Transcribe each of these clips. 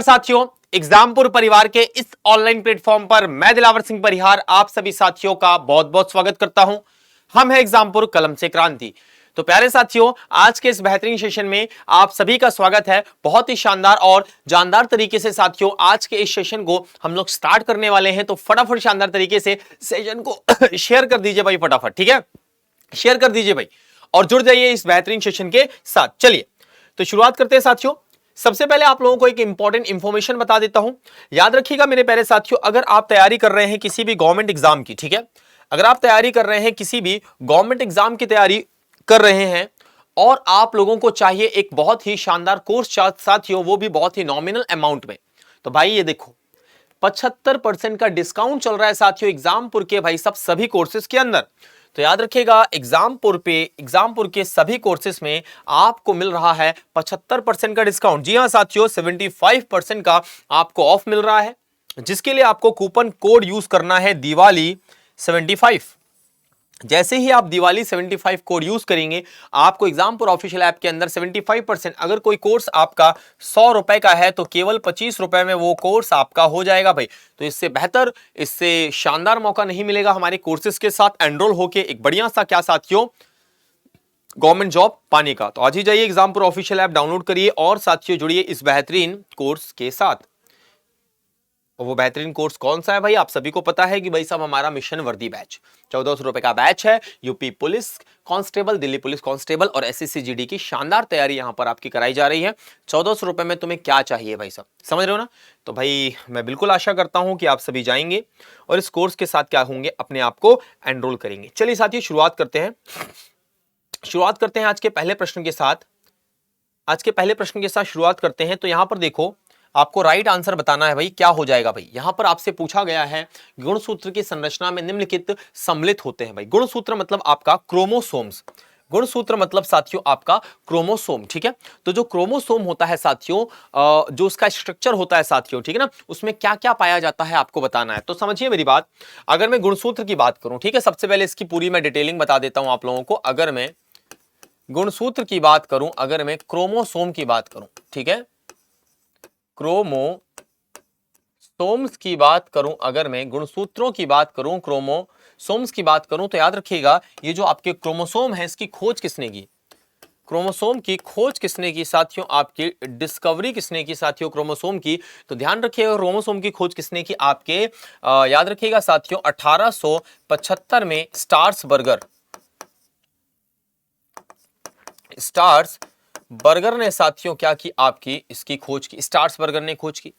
साथियों, एग्जामपुर परिवार के इस ऑनलाइन प्लेटफॉर्म पर मैं दिलावर सिंह परिहार आप सभी साथियों का बहुत बहुत स्वागत करता हूं। हम हैं एग्जामपुर कलम से क्रांति। तो प्यारे साथियों, आज के इस बेहतरीन सेशन में आप सभी का स्वागत है। बहुत ही शानदार और जानदार तरीके से साथियों आज के इस सेशन को हम लोग स्टार्ट करने वाले हैं। तो फटाफट शानदार तरीके से सेशन को शेयर कर दीजिए भाई, फटाफट, ठीक है, शेयर कर दीजिए भाई और जुड़ जाइए इस बेहतरीन सेशन के साथ। चलिए तो शुरुआत करते हैं साथियों। सबसे पहले आप लोगों को एक इंपॉर्टेंट इंफॉर्मेशन बता देता हूं। याद रखिएगा मेरे प्यारे साथियों, अगर आप तैयारी कर रहे हैं किसी भी गवर्नमेंट एग्जाम की, ठीक है, अगर आप तैयारी कर रहे हैं किसी भी गवर्नमेंट एग्जाम की तैयारी कर रहे हैं और आप लोगों को चाहिए एक बहुत ही शानदार कोर्स साथियों, वो भी बहुत ही नॉमिनल अमाउंट में, तो भाई ये देखो 75% का डिस्काउंट चल रहा है साथियों एग्जामपुर के भाई सब सभी कोर्सेज के अंदर। तो याद रखिएगा एग्जामपुर के सभी कोर्सेज में आपको मिल रहा है 75% का डिस्काउंट। जी हां साथियों, 75% का आपको ऑफ मिल रहा है, जिसके लिए आपको कूपन कोड यूज करना है दिवाली 75। जैसे ही आप दिवाली 75 कोड यूज करेंगे आपको एग्जामपुर ऑफिशियल ऐप के अंदर 75%, अगर कोई कोर्स आपका 100 रुपए का है तो केवल 25 रुपए में वो कोर्स आपका हो जाएगा भाई। तो इससे बेहतर, इससे शानदार मौका नहीं मिलेगा हमारे कोर्सेज के साथ एनरोल होके एक बढ़िया सा क्या साथियों गवर्नमेंट जॉब पाने का। तो आज ही जाइए एग्जामपुर ऑफिशियल ऐप डाउनलोड करिए और साथियों जुड़िए इस बेहतरीन कोर्स के साथ। और वो बेहतरीन कोर्स कौन सा है भाई, आप सभी को पता है कि भाई साहब हमारा मिशन वर्दी बैच 1400 रुपए का बैच है। UP police constable, Delhi police constable और एसएससी जीडी की शानदार तैयारी यहां पर आपकी कराई जा रही है। 1400 रुपए में तुम्हें क्या चाहिए भाई साहब, समझ रहे हो ना। तो भाई मैं बिल्कुल आशा करता हूं कि आप सभी जाएंगे और इस कोर्स के साथ क्या होंगे, अपने आप को एनरोल करेंगे। चलिए साथियों शुरुआत करते हैं आज के पहले प्रश्न के साथ। शुरुआत करते हैं। तो यहां पर देखो, आपको राइट आंसर बताना है भाई, क्या हो जाएगा भाई। यहां पर आपसे पूछा गया है गुणसूत्र की संरचना में निम्नलिखित सम्मिलित होते हैं भाई। गुणसूत्र मतलब आपका क्रोमोसोम्स, गुणसूत्र मतलब साथियों आपका क्रोमोसोम, ठीक है। तो जो क्रोमोसोम होता है साथियों, जो उसका स्ट्रक्चर होता है साथियों, ठीक है ना, उसमें क्या क्या पाया जाता है आपको बताना है। तो समझिए मेरी बात, अगर मैं गुणसूत्र की बात करूं, ठीक है, सबसे पहले इसकी पूरी मैं डिटेलिंग बता देता हूं आप लोगों को। अगर मैं गुणसूत्र की बात करूं, अगर मैं क्रोमोसोम की बात करूं, ठीक है, क्रोमोसोम्स की बात करूं, अगर मैं गुणसूत्रों की बात करूं, क्रोमोसोम्स की बात करूं, तो याद रखिएगा ये जो आपके क्रोमोसोम है इसकी खोज किसने की, क्रोमोसोम की खोज किसने की साथियों, आपकी डिस्कवरी किसने की साथियों क्रोमोसोम की। तो ध्यान रखिएगा क्रोमोसोम की खोज किसने की, आपके याद रखिएगा साथियों 1875 में स्टार्स बर्गर ने साथियों क्या की, आपकी इसकी खोज की, स्टार्स बर्गर ने खोज की।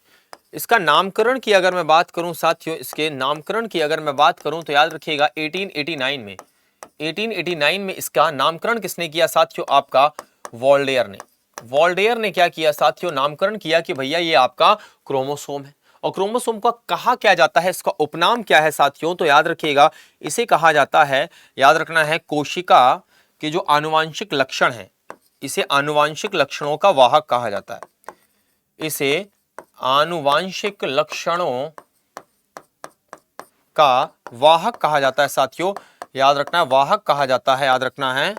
इसका नामकरण की अगर मैं बात करूं साथियों, इसके नामकरण की अगर मैं बात करूं तो याद रखिएगा 1889 में इसका नामकरण किसने किया साथियों, आपका वॉल्डेयर ने क्या किया साथियों, नामकरण किया कि भैया ये आपका क्रोमोसोम है। और क्रोमोसोम का कहा क्या जाता है, इसका उपनाम क्या है साथियों, तो याद रखिएगा इसे कहा जाता है, याद रखना है, कोशिका के जो आनुवांशिक लक्षण है, इसे आनुवांशिक लक्षणों का वाहक कहा जाता है। इसे आनुवांशिक लक्षणों का वाहक कहा जाता है साथियों, याद रखना है, वाहक कहा जाता है, याद रखना है,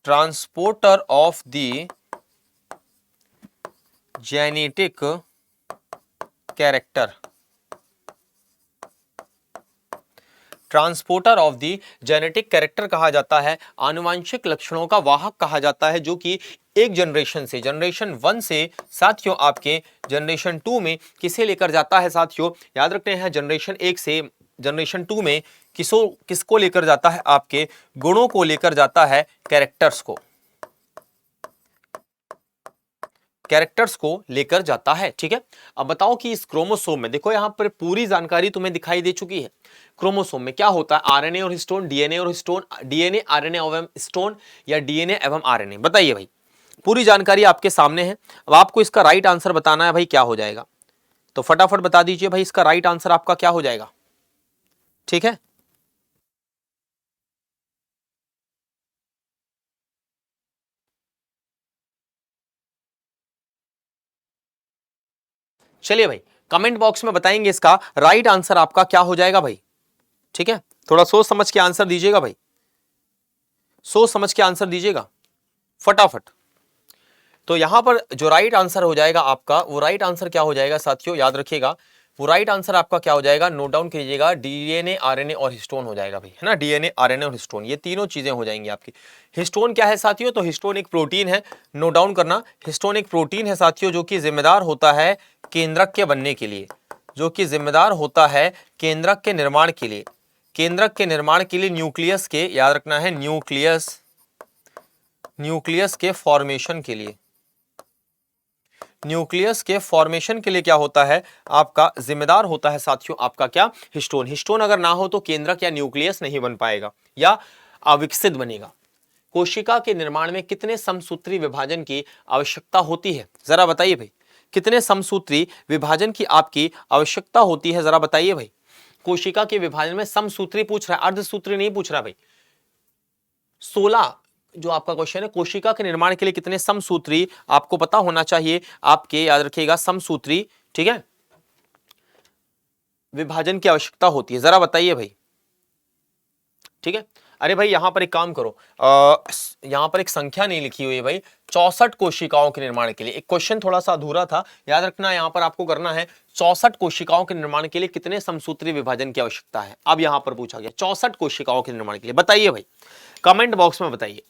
transporter of the genetic character, transporter of the genetic character कहा जाता है, आनुवांशिक लक्षणों का वाहक कहा जाता है, जो कि एक जनरेशन से, जनरेशन 1 से साथियों आपके जनरेशन 2 में किसे लेकर जाता है साथियों, याद रखते हैं जनरेशन 1 से जनरेशन 2 में किसको लेकर जाता है, आपके गुणों को लेकर जाता है, कैरेक्टर्स को लेकर जाता है, ठीक है। अब बताओ कि इस क्रोमोसोम में देखो, यहां पर पूरी जानकारी तुम्हें दिखाई दे चुकी है। क्रोमोसोम में क्या होता है, आरएनए और हिस्टोन, डीएनए और हिस्टोन, डीएनए आरएनए एवं हिस्टोन, या डीएनए एवं आरएनए, बताइए भाई। पूरी जानकारी आपके सामने है। अब आपको इसका राइट आंसर बताना है भाई, क्या हो जाएगा, तो फटाफट बता दीजिए भाई, इसका राइट आंसर आपका क्या हो जाएगा, ठीक है। चलिए भाई कमेंट बॉक्स में बताएंगे इसका राइट आंसर आपका क्या हो जाएगा भाई, ठीक है। थोड़ा सोच समझ के आंसर दीजिएगा भाई, सोच समझ के आंसर दीजिएगा फटाफट। तो यहां पर जो राइट आंसर हो जाएगा आपका, वो राइट आंसर क्या हो जाएगा साथियों, याद रखिएगा, वो राइट आंसर आपका क्या हो जाएगा, नोट डाउन कीजिएगा, डीएनए, आरएनए और हिस्टोन हो जाएगा भाई, है ना। डीएनए, आरएनए और हिस्टोन, ये तीनों चीजें हो जाएंगी आपकी। हिस्टोन क्या है साथियों, तो हिस्टोन एक प्रोटीन है, नोट डाउन करना, हिस्टोन एक प्रोटीन है साथियों, जो कि जिम्मेदार होता है केंद्रक के बनने के लिए, जो कि जिम्मेदार होता है केंद्रक के निर्माण के लिए, केंद्रक के निर्माण के लिए न्यूक्लियस के, याद रखना है, न्यूक्लियस के फॉर्मेशन के लिए, न्यूक्लियस के फॉर्मेशन के लिए क्या होता है आपका, जिम्मेदार होता है साथियों आपका क्या, हिस्टोन। हिस्टोन अगर ना हो तो केंद्रक या न्यूक्लियस नहीं बन पाएगा या अविकसित बनेगा। कोशिका के निर्माण में कितने समसूत्री विभाजन की आवश्यकता होती है, जरा बताइए भाई, कितने समसूत्री विभाजन की आपकी आवश्यकता होती है, जरा बताइए भाई। कोशिका के विभाजन में समसूत्री पूछ रहा है, अर्धसूत्री नहीं पूछ रहा भाई। 16 जो आपका क्वेश्चन है, कोशिका के निर्माण के लिए कितने समसूत्री आपको पता होना चाहिए आपके, याद रखिएगा, समसूत्री, ठीक है, विभाजन की आवश्यकता होती है, जरा बताइए भाई, ठीक है। अरे भाई यहां पर एक काम करो, यहां पर एक संख्या नहीं लिखी हुई है भाई, 64 कोशिकाओं के निर्माण के लिए, एक क्वेश्चन थोड़ा सा अधूरा था, याद रखना, यहां पर आपको करना है 64 कोशिकाओं के निर्माण के लिए कितने समसूत्री विभाजन की आवश्यकता है। अब यहां पर पूछा गया 64 कोशिकाओं के निर्माण के लिए, बताइए भाई, कमेंट बॉक्स में बताइए।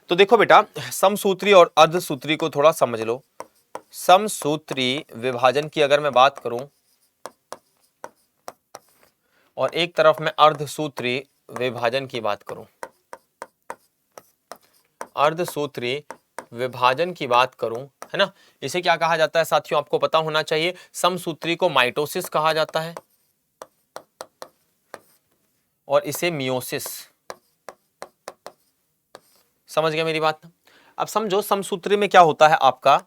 तो देखो बेटा, समसूत्री और अर्धसूत्री को थोड़ा समझ लो। समसूत्री विभाजन की अगर मैं बात करूं और एक तरफ मैं अर्धसूत्री विभाजन की बात करूं, अर्धसूत्री विभाजन की बात करूं, है ना, इसे क्या कहा जाता है साथियों, आपको पता होना चाहिए। समसूत्री को माइटोसिस कहा जाता है और इसे मियोसिस, समझ गए मेरी बात। अब समझो, समसूत्री में क्या होता है आपका,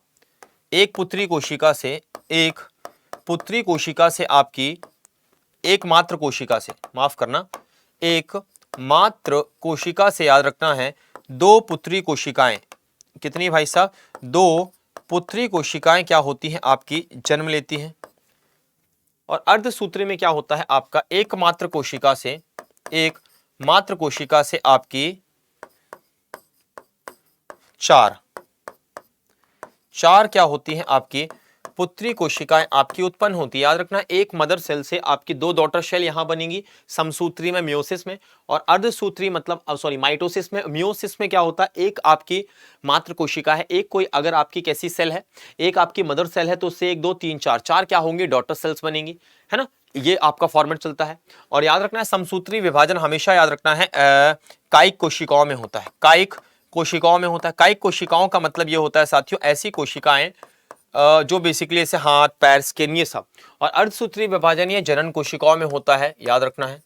एक पुत्री कोशिका से आपकी एक मात्र कोशिका से, माफ करना, एक मात्र कोशिका से, याद रखना है, 2 पुत्री कोशिकाएं, कितनी भाई साहब, 2 पुत्री कोशिकाएं क्या होती हैं आपकी, जन्म लेती हैं। और अर्धसूत्री में क्या होता है आपका, एक मात्र कोशिका से आपकी 4 क्या होती हैं आपकी पुत्री कोशिकाएं आपकी उत्पन्न होती है। याद रखना, एक मदर सेल से आपकी 2 डॉटर सेल यहां बनेंगी, समसूत्री में, मियोसिस में, और अर्धसूत्री मतलब माइटोसिस में। मियोसिस में क्या होता है, एक आपकी मात्र कोशिका है, एक कोई अगर आपकी कैसी सेल है, एक आपकी मदर सेल है, तो उससे 1 2 3 4 क्या होंगी, डॉटर सेल्स बनेंगी, है ना, ये आपका फॉर्मेट चलता है। और याद रखना है, समसूत्री विभाजन हमेशा याद रखना है कायिक कोशिकाओं में होता है, कायिक कोशिकाओं में होता है। कायिक कोशिकाओं का मतलब ये होता है साथियों, ऐसी कोशिकाएं जो बेसिकली ऐसे हाथ, पैर, स्किन, ये सब। और अर्धसूत्री विभाजन ये जनन कोशिकाओं में होता है, याद रखना है,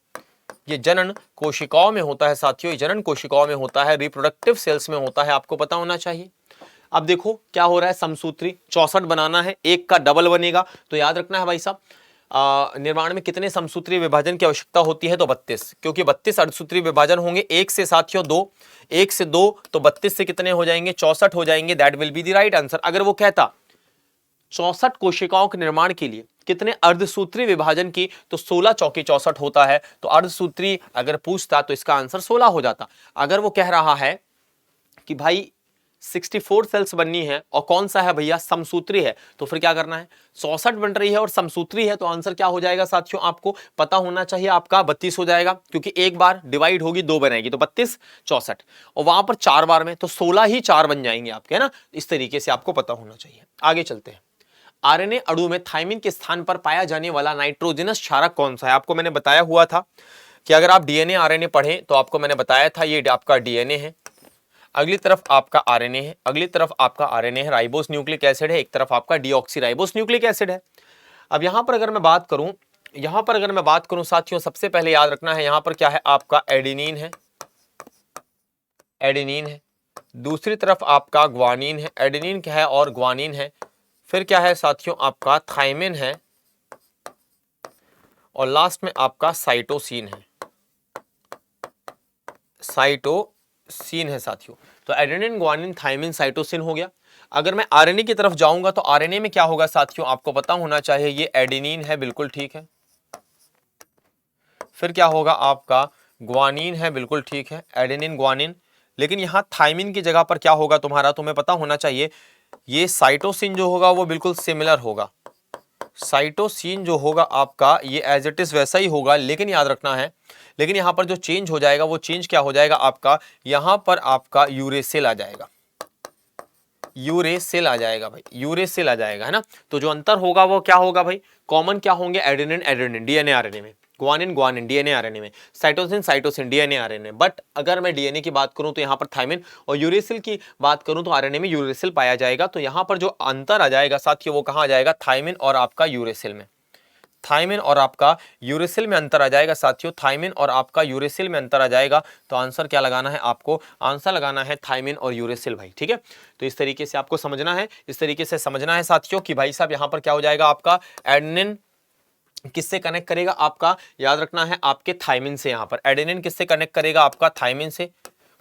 ये जनन कोशिकाओं में होता है साथियों, ये जनन कोशिकाओं में होता है, रिप्रोडक्टिव सेल्स में होता है, आपको पता होना चाहिए। अब देखो क्या हो रहा है, समसूत्री 64 बनाना है, एक का डबल बनेगा, तो याद रखना है भाई साहब, निर्माण में कितने समसूत्री विभाजन की आवश्यकता होती है, तो 32, क्योंकि 32 अर्धसूत्री विभाजन होंगे, एक से साथियों 2, एक से 2, तो 32 से कितने हो जाएंगे, 64 हो जाएंगे, that will be the right answer. अगर वो कहता 64 कोशिकाओं के निर्माण के लिए कितने अर्धसूत्री विभाजन की, तो 16 चौके 64 होता है, तो अर्धसूत्री अगर पूछता तो इसका आंसर 16 हो जाता। अगर वो कह रहा है कि भाई 64 सेल्स बननी है और कौन सा है भैया, समसूत्री है, तो फिर क्या करना है, 64 बन रही है और समसूत्री है, तो आंसर क्या हो जाएगा साथियों, आपको पता होना चाहिए, आपका 32 हो जाएगा, क्योंकि एक बार डिवाइड होगी 2 बनाएगी, तो 32 64, और वहां पर 4 बार में तो 16 ही 4 बन जाएंगे आपके, है ना। इस तरीके से आपको पता होना चाहिए। आगे चलते हैं। आरएनए अणु में थाइमिन के स्थान पर पाया जाने वाला नाइट्रोजनस क्षारक कौन सा है, आपको मैंने बताया हुआ था कि अगर आप डीएनए आरएनए पढ़ें तो आपको मैंने बताया था, ये आपका डीएनए है, अगली तरफ आपका आरएनए है, अगली तरफ आपका आरएनए है, राइबोस न्यूक्लिक एसिड है, एक तरफ आपका डीऑक्सीराइबोस न्यूक्लिक एसिड है। अब यहां पर अगर मैं बात करूं साथियों, सबसे पहले याद रखना है, यहां पर क्या है आपका एडेनिन है, दूसरी तरफ आपका ग्वानिन है, एडेनिन क्या है और ग्वानिन है, फिर क्या है साथियों आपका थाइमिन है, और लास्ट में आपका साइटोसिन है साथियों। तो एडेनिन, ग्वानिन, थाइमिन, साइटोसिन हो गया। अगर मैं आरएनए की तरफ जाऊंगा तो आरएनए में क्या होगा साथियों, आपको पता होना चाहिए, ये एडेनिन है, बिल्कुल ठीक है, फिर क्या होगा आपका ग्वानिन है, बिल्कुल ठीक है, एडेनिन, ग्वानिन, लेकिन यहां थाइमिन की जगह पर क्या होगा तुम्हारा, तुम्हें पता होना चाहिए, ये साइटोसिन जो होगा वो बिल्कुल सिमिलर होगा। साइटोसिन जो होगा आपका ये एज इट इज वैसा ही होगा, लेकिन याद रखना है, लेकिन यहाँ पर जो चेंज हो जाएगा वो चेंज क्या हो जाएगा आपका, यहाँ पर आपका यूरेसिल आ जाएगा, यूरेसिल आ जाएगा भाई, यूरेसिल आ जाएगा, है ना। तो जो अंतर होगा वो क्या होगा भाई, कॉमन क्या होंगे, एडेनिन एडेनिन डीएनए आरएनए में, ग्वानिन ग्वानिन डीएनए आरएनए में, cytosine cytosine DNA RNA. But अगर मैं डीएनए की बात करूं तो यहाँ पर थायमिन, और यूरेसिल की बात करूं तो आरएनए में यूरेसिल पाया जाएगा। तो यहाँ पर जो अंतर आ जाएगा साथियों वो कहाँ आ जाएगा, थायमिन और आपका यूरेसिल में, थायमिन और आपका यूरेसिल में अंतर आ जाएगा साथियों, थायमिन और आपका यूरेसिल में अंतर आ जाएगा। तो आंसर क्या लगाना है आपको, आंसर लगाना है थायमिन और यूरेसिल भाई, ठीक है। तो इस तरीके से आपको समझना है, इस तरीके से समझना है साथियों कि भाई साहब यहाँ पर क्या हो जाएगा आपका, एडेनिन किससे कनेक्ट करेगा आपका, याद रखना है आपके थायमिन से, यहाँ पर एडेनिन किससे कनेक्ट करेगा आपका, थायमिन से।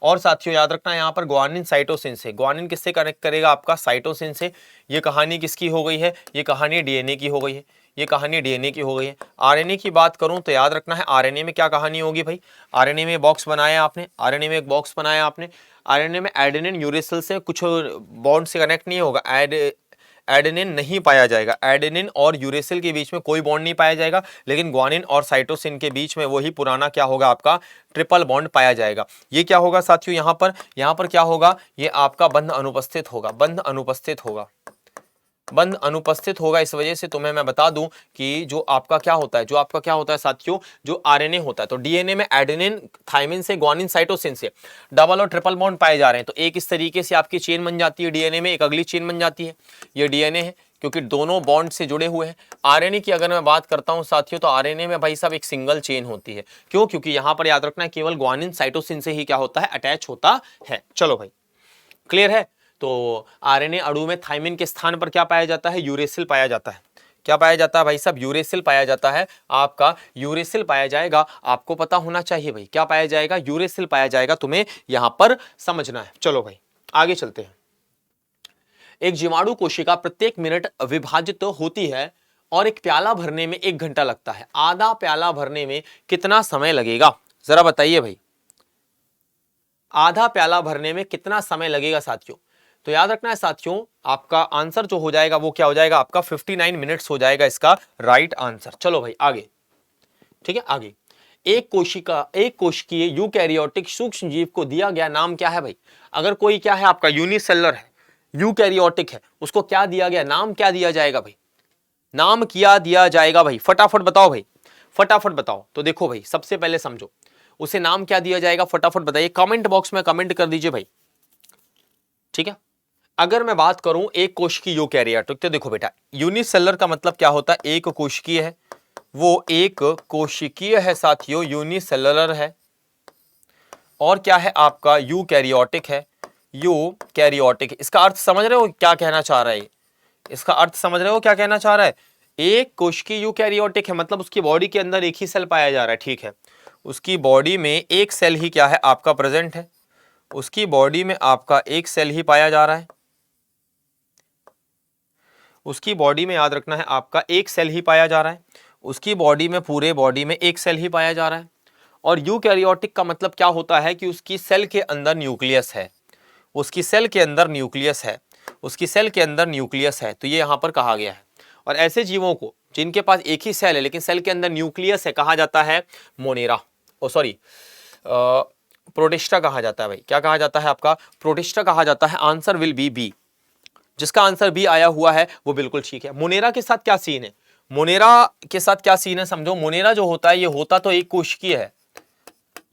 और साथियों याद रखना है यहाँ पर ग्वानिन साइटोसिन से, ग्वानिन किससे कनेक्ट करेगा आपका, साइटोसिन से। ये कहानी किसकी हो गई है, ये कहानी डीएनए की हो गई है, ये कहानी डीएनए की हो गई है। आरएनए की बात करूं तो याद रखना है आरएनए में क्या कहानी होगी भाई, आरएनए में बॉक्स बनाया आपने, आरएनए में एक बॉक्स बनाया आपने, आरएनए में एडेनिन यूरेसिल से कुछ बॉन्ड से कनेक्ट नहीं होगा, एडेनिन नहीं पाया जाएगा, एडेनिन और यूरेसिल के बीच में कोई बॉन्ड नहीं पाया जाएगा, लेकिन ग्वानिन और साइटोसिन के बीच में वही पुराना क्या होगा आपका, ट्रिपल बॉन्ड पाया जाएगा। ये क्या होगा साथियों, यहाँ पर क्या होगा, ये आपका बंध अनुपस्थित होगा, बंध अनुपस्थित होगा, बंध अनुपस्थित होगा। इस वजह से तुम्हें मैं बता दूं कि जो आपका क्या होता है, जो आपका क्या होता है साथियों, जो आरएनए होता है, तो डीएनए में एडेनिन थायमिन से ग्वानिन साइटोसिन से डबल और ट्रिपल बॉन्ड पाए जा रहे हैं। तो एक इस तरीके से आपकी चेन बन जाती है डीएनए में, एक अगली चेन बन जाती है, ये डीएनए है क्योंकि दोनों बॉन्ड से जुड़े हुए हैं। आरएनए की अगर मैं बात करता हूं साथियों, तो आरएनए में भाई साहब एक सिंगल चेन होती है, क्यों, क्योंकि यहां पर याद रखना है केवल ग्वानिन साइटोसिन से ही क्या होता है, अटैच होता है। चलो भाई क्लियर है। तो आरएनए अणु में थायमिन के स्थान पर क्या पाया जाता है, यूरेसिल पाया जाता है। क्या पाया जाता है भाई साहब, यूरेसिल पाया जाता है, आपका यूरेसिल पाया जाएगा। आपको पता होना चाहिए भाई क्या पाया जाएगा, यूरेसिल पाया जाएगा, तुम्हें यहां पर समझना है। चलो भाई आगे चलते हैं। एक जीवाणु कोशिका प्रत्येक मिनट विभाजित होती है और एक प्याला भरने में 1 घंटा लगता है, आधा प्याला भरने में कितना समय लगेगा, जरा बताइए भाई, आधा प्याला भरने में कितना समय लगेगा साथियों। तो याद रखना है साथियों, आपका आंसर जो हो जाएगा वो क्या हो जाएगा आपका 59 मिनट्स हो जाएगा इसका राइट आंसर। चलो भाई आगे, ठीक है आगे। एक कोशिकीय यूकैरियोटिक सूक्ष्म जीव को दिया गया नाम क्या है भाई। अगर कोई क्या है आपका यूनिसेलुलर है, यूकैरियोटिक है, उसको क्या दिया गया, नाम क्या दिया जाएगा भाई, नाम क्या दिया जाएगा भाई, फटाफट बताओ भाई, फटाफट बताओ। तो देखो भाई सबसे पहले समझो उसे नाम क्या दिया जाएगा, फटाफट बताइए, कमेंट बॉक्स में कमेंट कर दीजिए भाई, ठीक है। अगर मैं बात करूं एक कोशिकीय यूकैरियोटिक, तो देखो बेटा यूनिसेलुलर का मतलब क्या होता है, एक कोशिकीय है, वो एक कोशिकीय है साथियों, यूनिसेलुलर है। और क्या है आपका यूकैरियोटिक है, यूकैरियोटिक। इसका अर्थ समझ रहे हो क्या कहना चाह रहा है, इसका अर्थ समझ रहे हो क्या कहना चाह रहा है। एक कोशिकीय यूकैरियोटिक है मतलब उसकी बॉडी के अंदर एक ही सेल पाया जा रहा है, ठीक है, उसकी बॉडी में एक सेल ही क्या है आपका प्रेजेंट है, उसकी बॉडी में आपका एक सेल ही पाया जा रहा है, उसकी बॉडी में याद रखना है आपका एक सेल ही पाया जा रहा है, उसकी बॉडी में पूरे बॉडी में एक सेल ही पाया जा रहा है। और यूकैरियोटिक का मतलब क्या होता है कि उसकी सेल के अंदर न्यूक्लियस है, उसकी सेल के अंदर न्यूक्लियस है, उसकी सेल के अंदर न्यूक्लियस है। तो ये यहां पर कहा गया है। और ऐसे जीवों को जिनके पास एक ही सेल है लेकिन सेल के अंदर न्यूक्लियस है कहा जाता है मोनेरा, प्रोटिस्टा कहा जाता है भाई। क्या कहा जाता है आपका, प्रोटिस्टा कहा जाता है। आंसर विल बी बी, जिसका आंसर बी आया हुआ है वो बिल्कुल ठीक है। मोनेरा के साथ क्या सीन है, मोनेरा के साथ क्या सीन है समझो। मोनेरा जो होता है ये होता तो एक कोशिकीय है,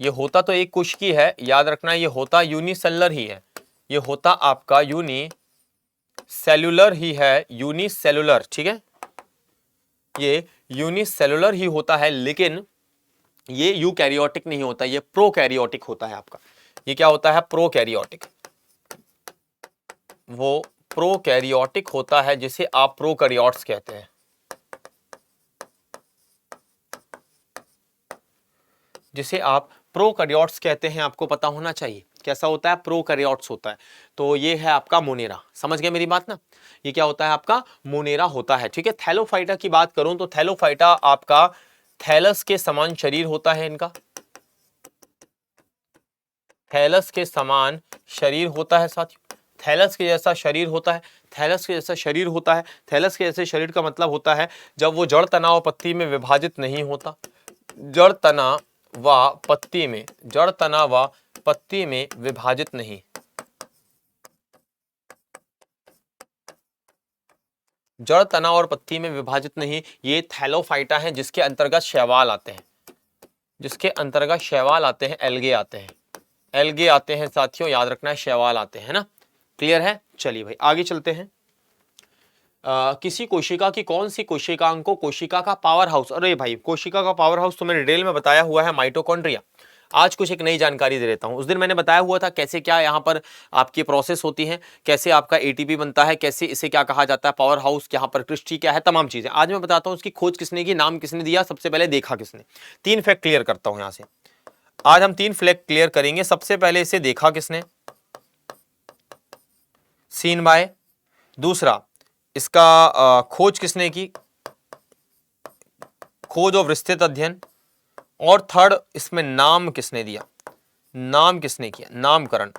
ये होता तो एक कोशिकीय है, याद रखना ये होता यूनिसेलुलर ही है, ये होता आपका यूनिसेलुलर ही है, यूनिसेलुलर, ठीक है, ये यूनिसेलुलर ही होता है, लेकिन ये यूकैरियोटिक नहीं होता, ये प्रोकैरियोटिक होता है आपका। ये क्या होता है, प्रोकैरियोटिक, वो प्रोकैरियोटिक होता है जिसे आप प्रोकैरियोट्स कहते हैं, जिसे आप प्रोकैरियोट्स कहते हैं। आपको पता होना चाहिए कैसा होता है, प्रोकैरियोट्स होता है। तो ये है आपका मोनेरा, समझ गए मेरी बात ना, ये क्या होता है आपका मोनेरा होता है, ठीक है। थैलोफाइटा की बात करूं तो थैलोफाइटा आपका थैलस के समान शरीर होता है, इनका थैलस के समान शरीर होता है साथियों, थैलस के जैसा शरीर होता है। थैलस के जैसा शरीर होता है। थैलस के जैसे शरीर का मतलब होता है जब वो जड़ तना व पत्ती में विभाजित नहीं होता। जड़ तना व पत्ती में, जड़ तना व पत्ती में विभाजित नहीं। जड़ तना और पत्ती में विभाजित नहीं, ये थैलोफाइटा है जिसके अंतर्गत शैवाल आते हैं, जिसके अंतर्गत शैवाल आते हैं, एल्गे आते हैं, एल्गे आते हैं साथियों, याद रखना है, शैवाल आते हैं ना। क्लियर है? चलिए भाई आगे चलते हैं। किसी कोशिका की कौन सी कोशिकांग को कोशिका का पावर हाउस, अरे भाई कोशिका का पावर हाउस तो मैंने डिटेल में बताया हुआ है, माइटोकॉन्ड्रिया। आज कुछ एक नई जानकारी दे देता हूं। उस दिन मैंने बताया हुआ था कैसे क्या यहाँ पर आपकी प्रोसेस होती है, कैसे आपका एटीपी बनता है, कैसे इसे क्या कहा जाता है, पावर हाउस, यहाँ पर क्रिस्टी क्या है, तमाम चीजें आज मैं बताता हूँ। उसकी खोज किसने की, नाम किसने दिया, सबसे पहले देखा किसने। 3 फैक्ट क्लियर करता हूँ यहाँ से। आज हम 3 फैक्ट क्लियर करेंगे। सबसे पहले इसे देखा किसने, सीन बाय। दूसरा, इसका खोज किसने की, खोज और विस्तृत अध्ययन। और थर्ड, इसमें नाम किसने दिया, नाम किसने किया, नामकरण।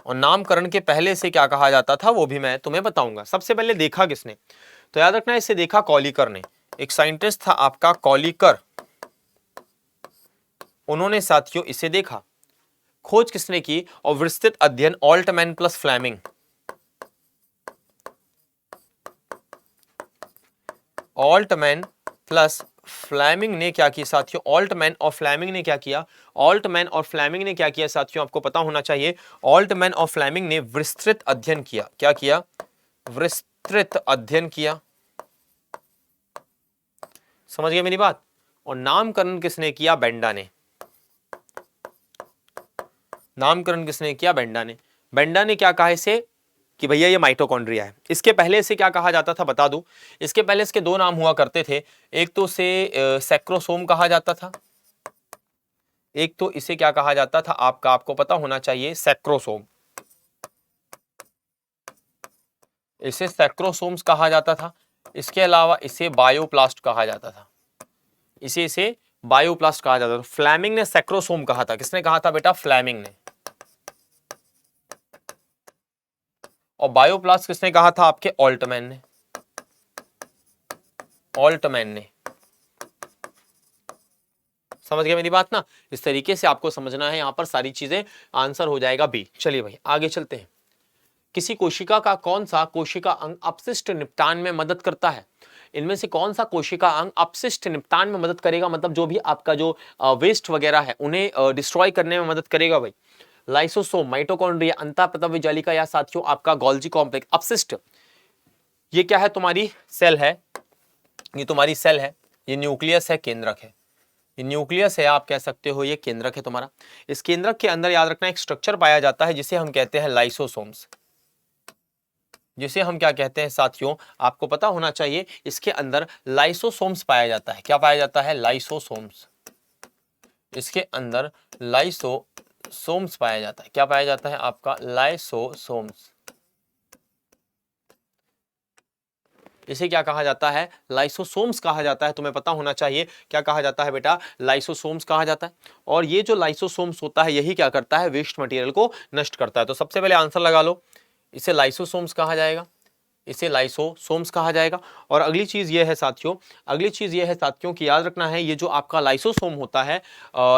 और नामकरण के पहले से क्या कहा जाता था वो भी मैं तुम्हें बताऊंगा। सबसे पहले देखा किसने, तो याद रखना इसे देखा कॉलिकर ने। एक साइंटिस्ट था आपका कॉलिकर, उन्होंने साथियों इसे देखा। खोज किसने की और विस्तृत अध्ययन Altman plus Fleming. Altman plus Fleming ने क्या किया साथियों, ऑल्टमैन और फ्लेमिंग ने क्या किया, ऑल्टमैन और फ्लेमिंग ने क्या किया साथियों, आपको पता होना चाहिए। ऑल्टमैन और फ्लेमिंग ने विस्तृत अध्ययन किया। क्या किया, विस्तृत अध्ययन किया। समझ गए मेरी बात। और नामकरण किसने किया, बेंडा ने। नामकरण किसने किया, बेंडा ने। बेंडा ने क्या कहा इसे कि भैया ये माइटोकॉन्ड्रिया है। इसके पहले से क्या कहा जाता था बता दूं, इसके पहले इसके 2 नाम हुआ करते थे। एक तो से सैक्रोसोम कहा जाता था, एक तो इसे क्या कहा जाता था आपको पता होना चाहिए, सैक्रोसोम। इसे सैक्रोसोम्स कहा जाता था। इसके अलावा इसे बायोप्लास्ट कहा जाता था, इसे बायोप्लास्ट कहा जाता था। फ्लेमिंग ने सैक्रोसोम कहा था। किसने कहा था बेटा, फ्लेमिंग ने। और बायोप्लास्ट किसने कहा था, आपके ऑल्टमैन ने। ऑल्टमैन ने। समझ गए मेरी बात ना। इस तरीके से आपको समझना है, यहां पर सारी चीजें, आंसर हो जाएगा बी। चलिए भाई आगे चलते हैं। किसी कोशिका का कौन सा कोशिका अंग अपशिष्ट निपटान में मदद करता है, इनमें से कौन सा कोशिका अंग अपशिष्ट निपटान में मदद करेगा, मतलब जो भी आपका जो वेस्ट वगैरह है उन्हें डिस्ट्रॉय करने में मदद करेगा भाई। लाइसोसोम, माइटोकॉन्ड्रिया, अंतःपतव्य जालिका या साथियों आपका गोल्जी कॉम्प्लेक्स। अपशिष्ट ये क्या है, तुम्हारी सेल है, ये तुम्हारी सेल है, ये न्यूक्लियस है, केंद्रक है। ये न्यूक्लियस है, आप कह सकते हो ये केंद्रक है तुम्हारा। इस केंद्रक के अंदर याद रखना एक स्ट्रक्चर पाया जाता है जिसे हम कहते हैं लाइसोसोम्स, जिसे हम क्या कहते हैं साथियों, आपको पता होना चाहिए। इसके अंदर लाइसोसोम्स पाया जाता है। क्या पाया जाता है, लाइसोसोम्स। इसके अंदर लाइसोसोम्स पाया जाता है। क्या पाया जाता है आपका, लाइसोसोम्स। इसे क्या कहा जाता है, लाइसोसोम्स कहा जाता है। तुम्हें पता होना चाहिए क्या कहा जाता है बेटा, लाइसोसोम्स कहा जाता है। और ये जो लाइसोसोम्स होता है यही क्या करता है, वेस्ट मटेरियल को नष्ट करता है। तो सबसे पहले आंसर लगा लो, इसे लाइसोसोम्स कहा जाएगा, इसे लाइसोसोम्स कहा जाएगा। और अगली चीज ये है साथियों, अगली चीज ये है साथियों कि याद रखना है, ये जो आपका लाइसोसोम होता है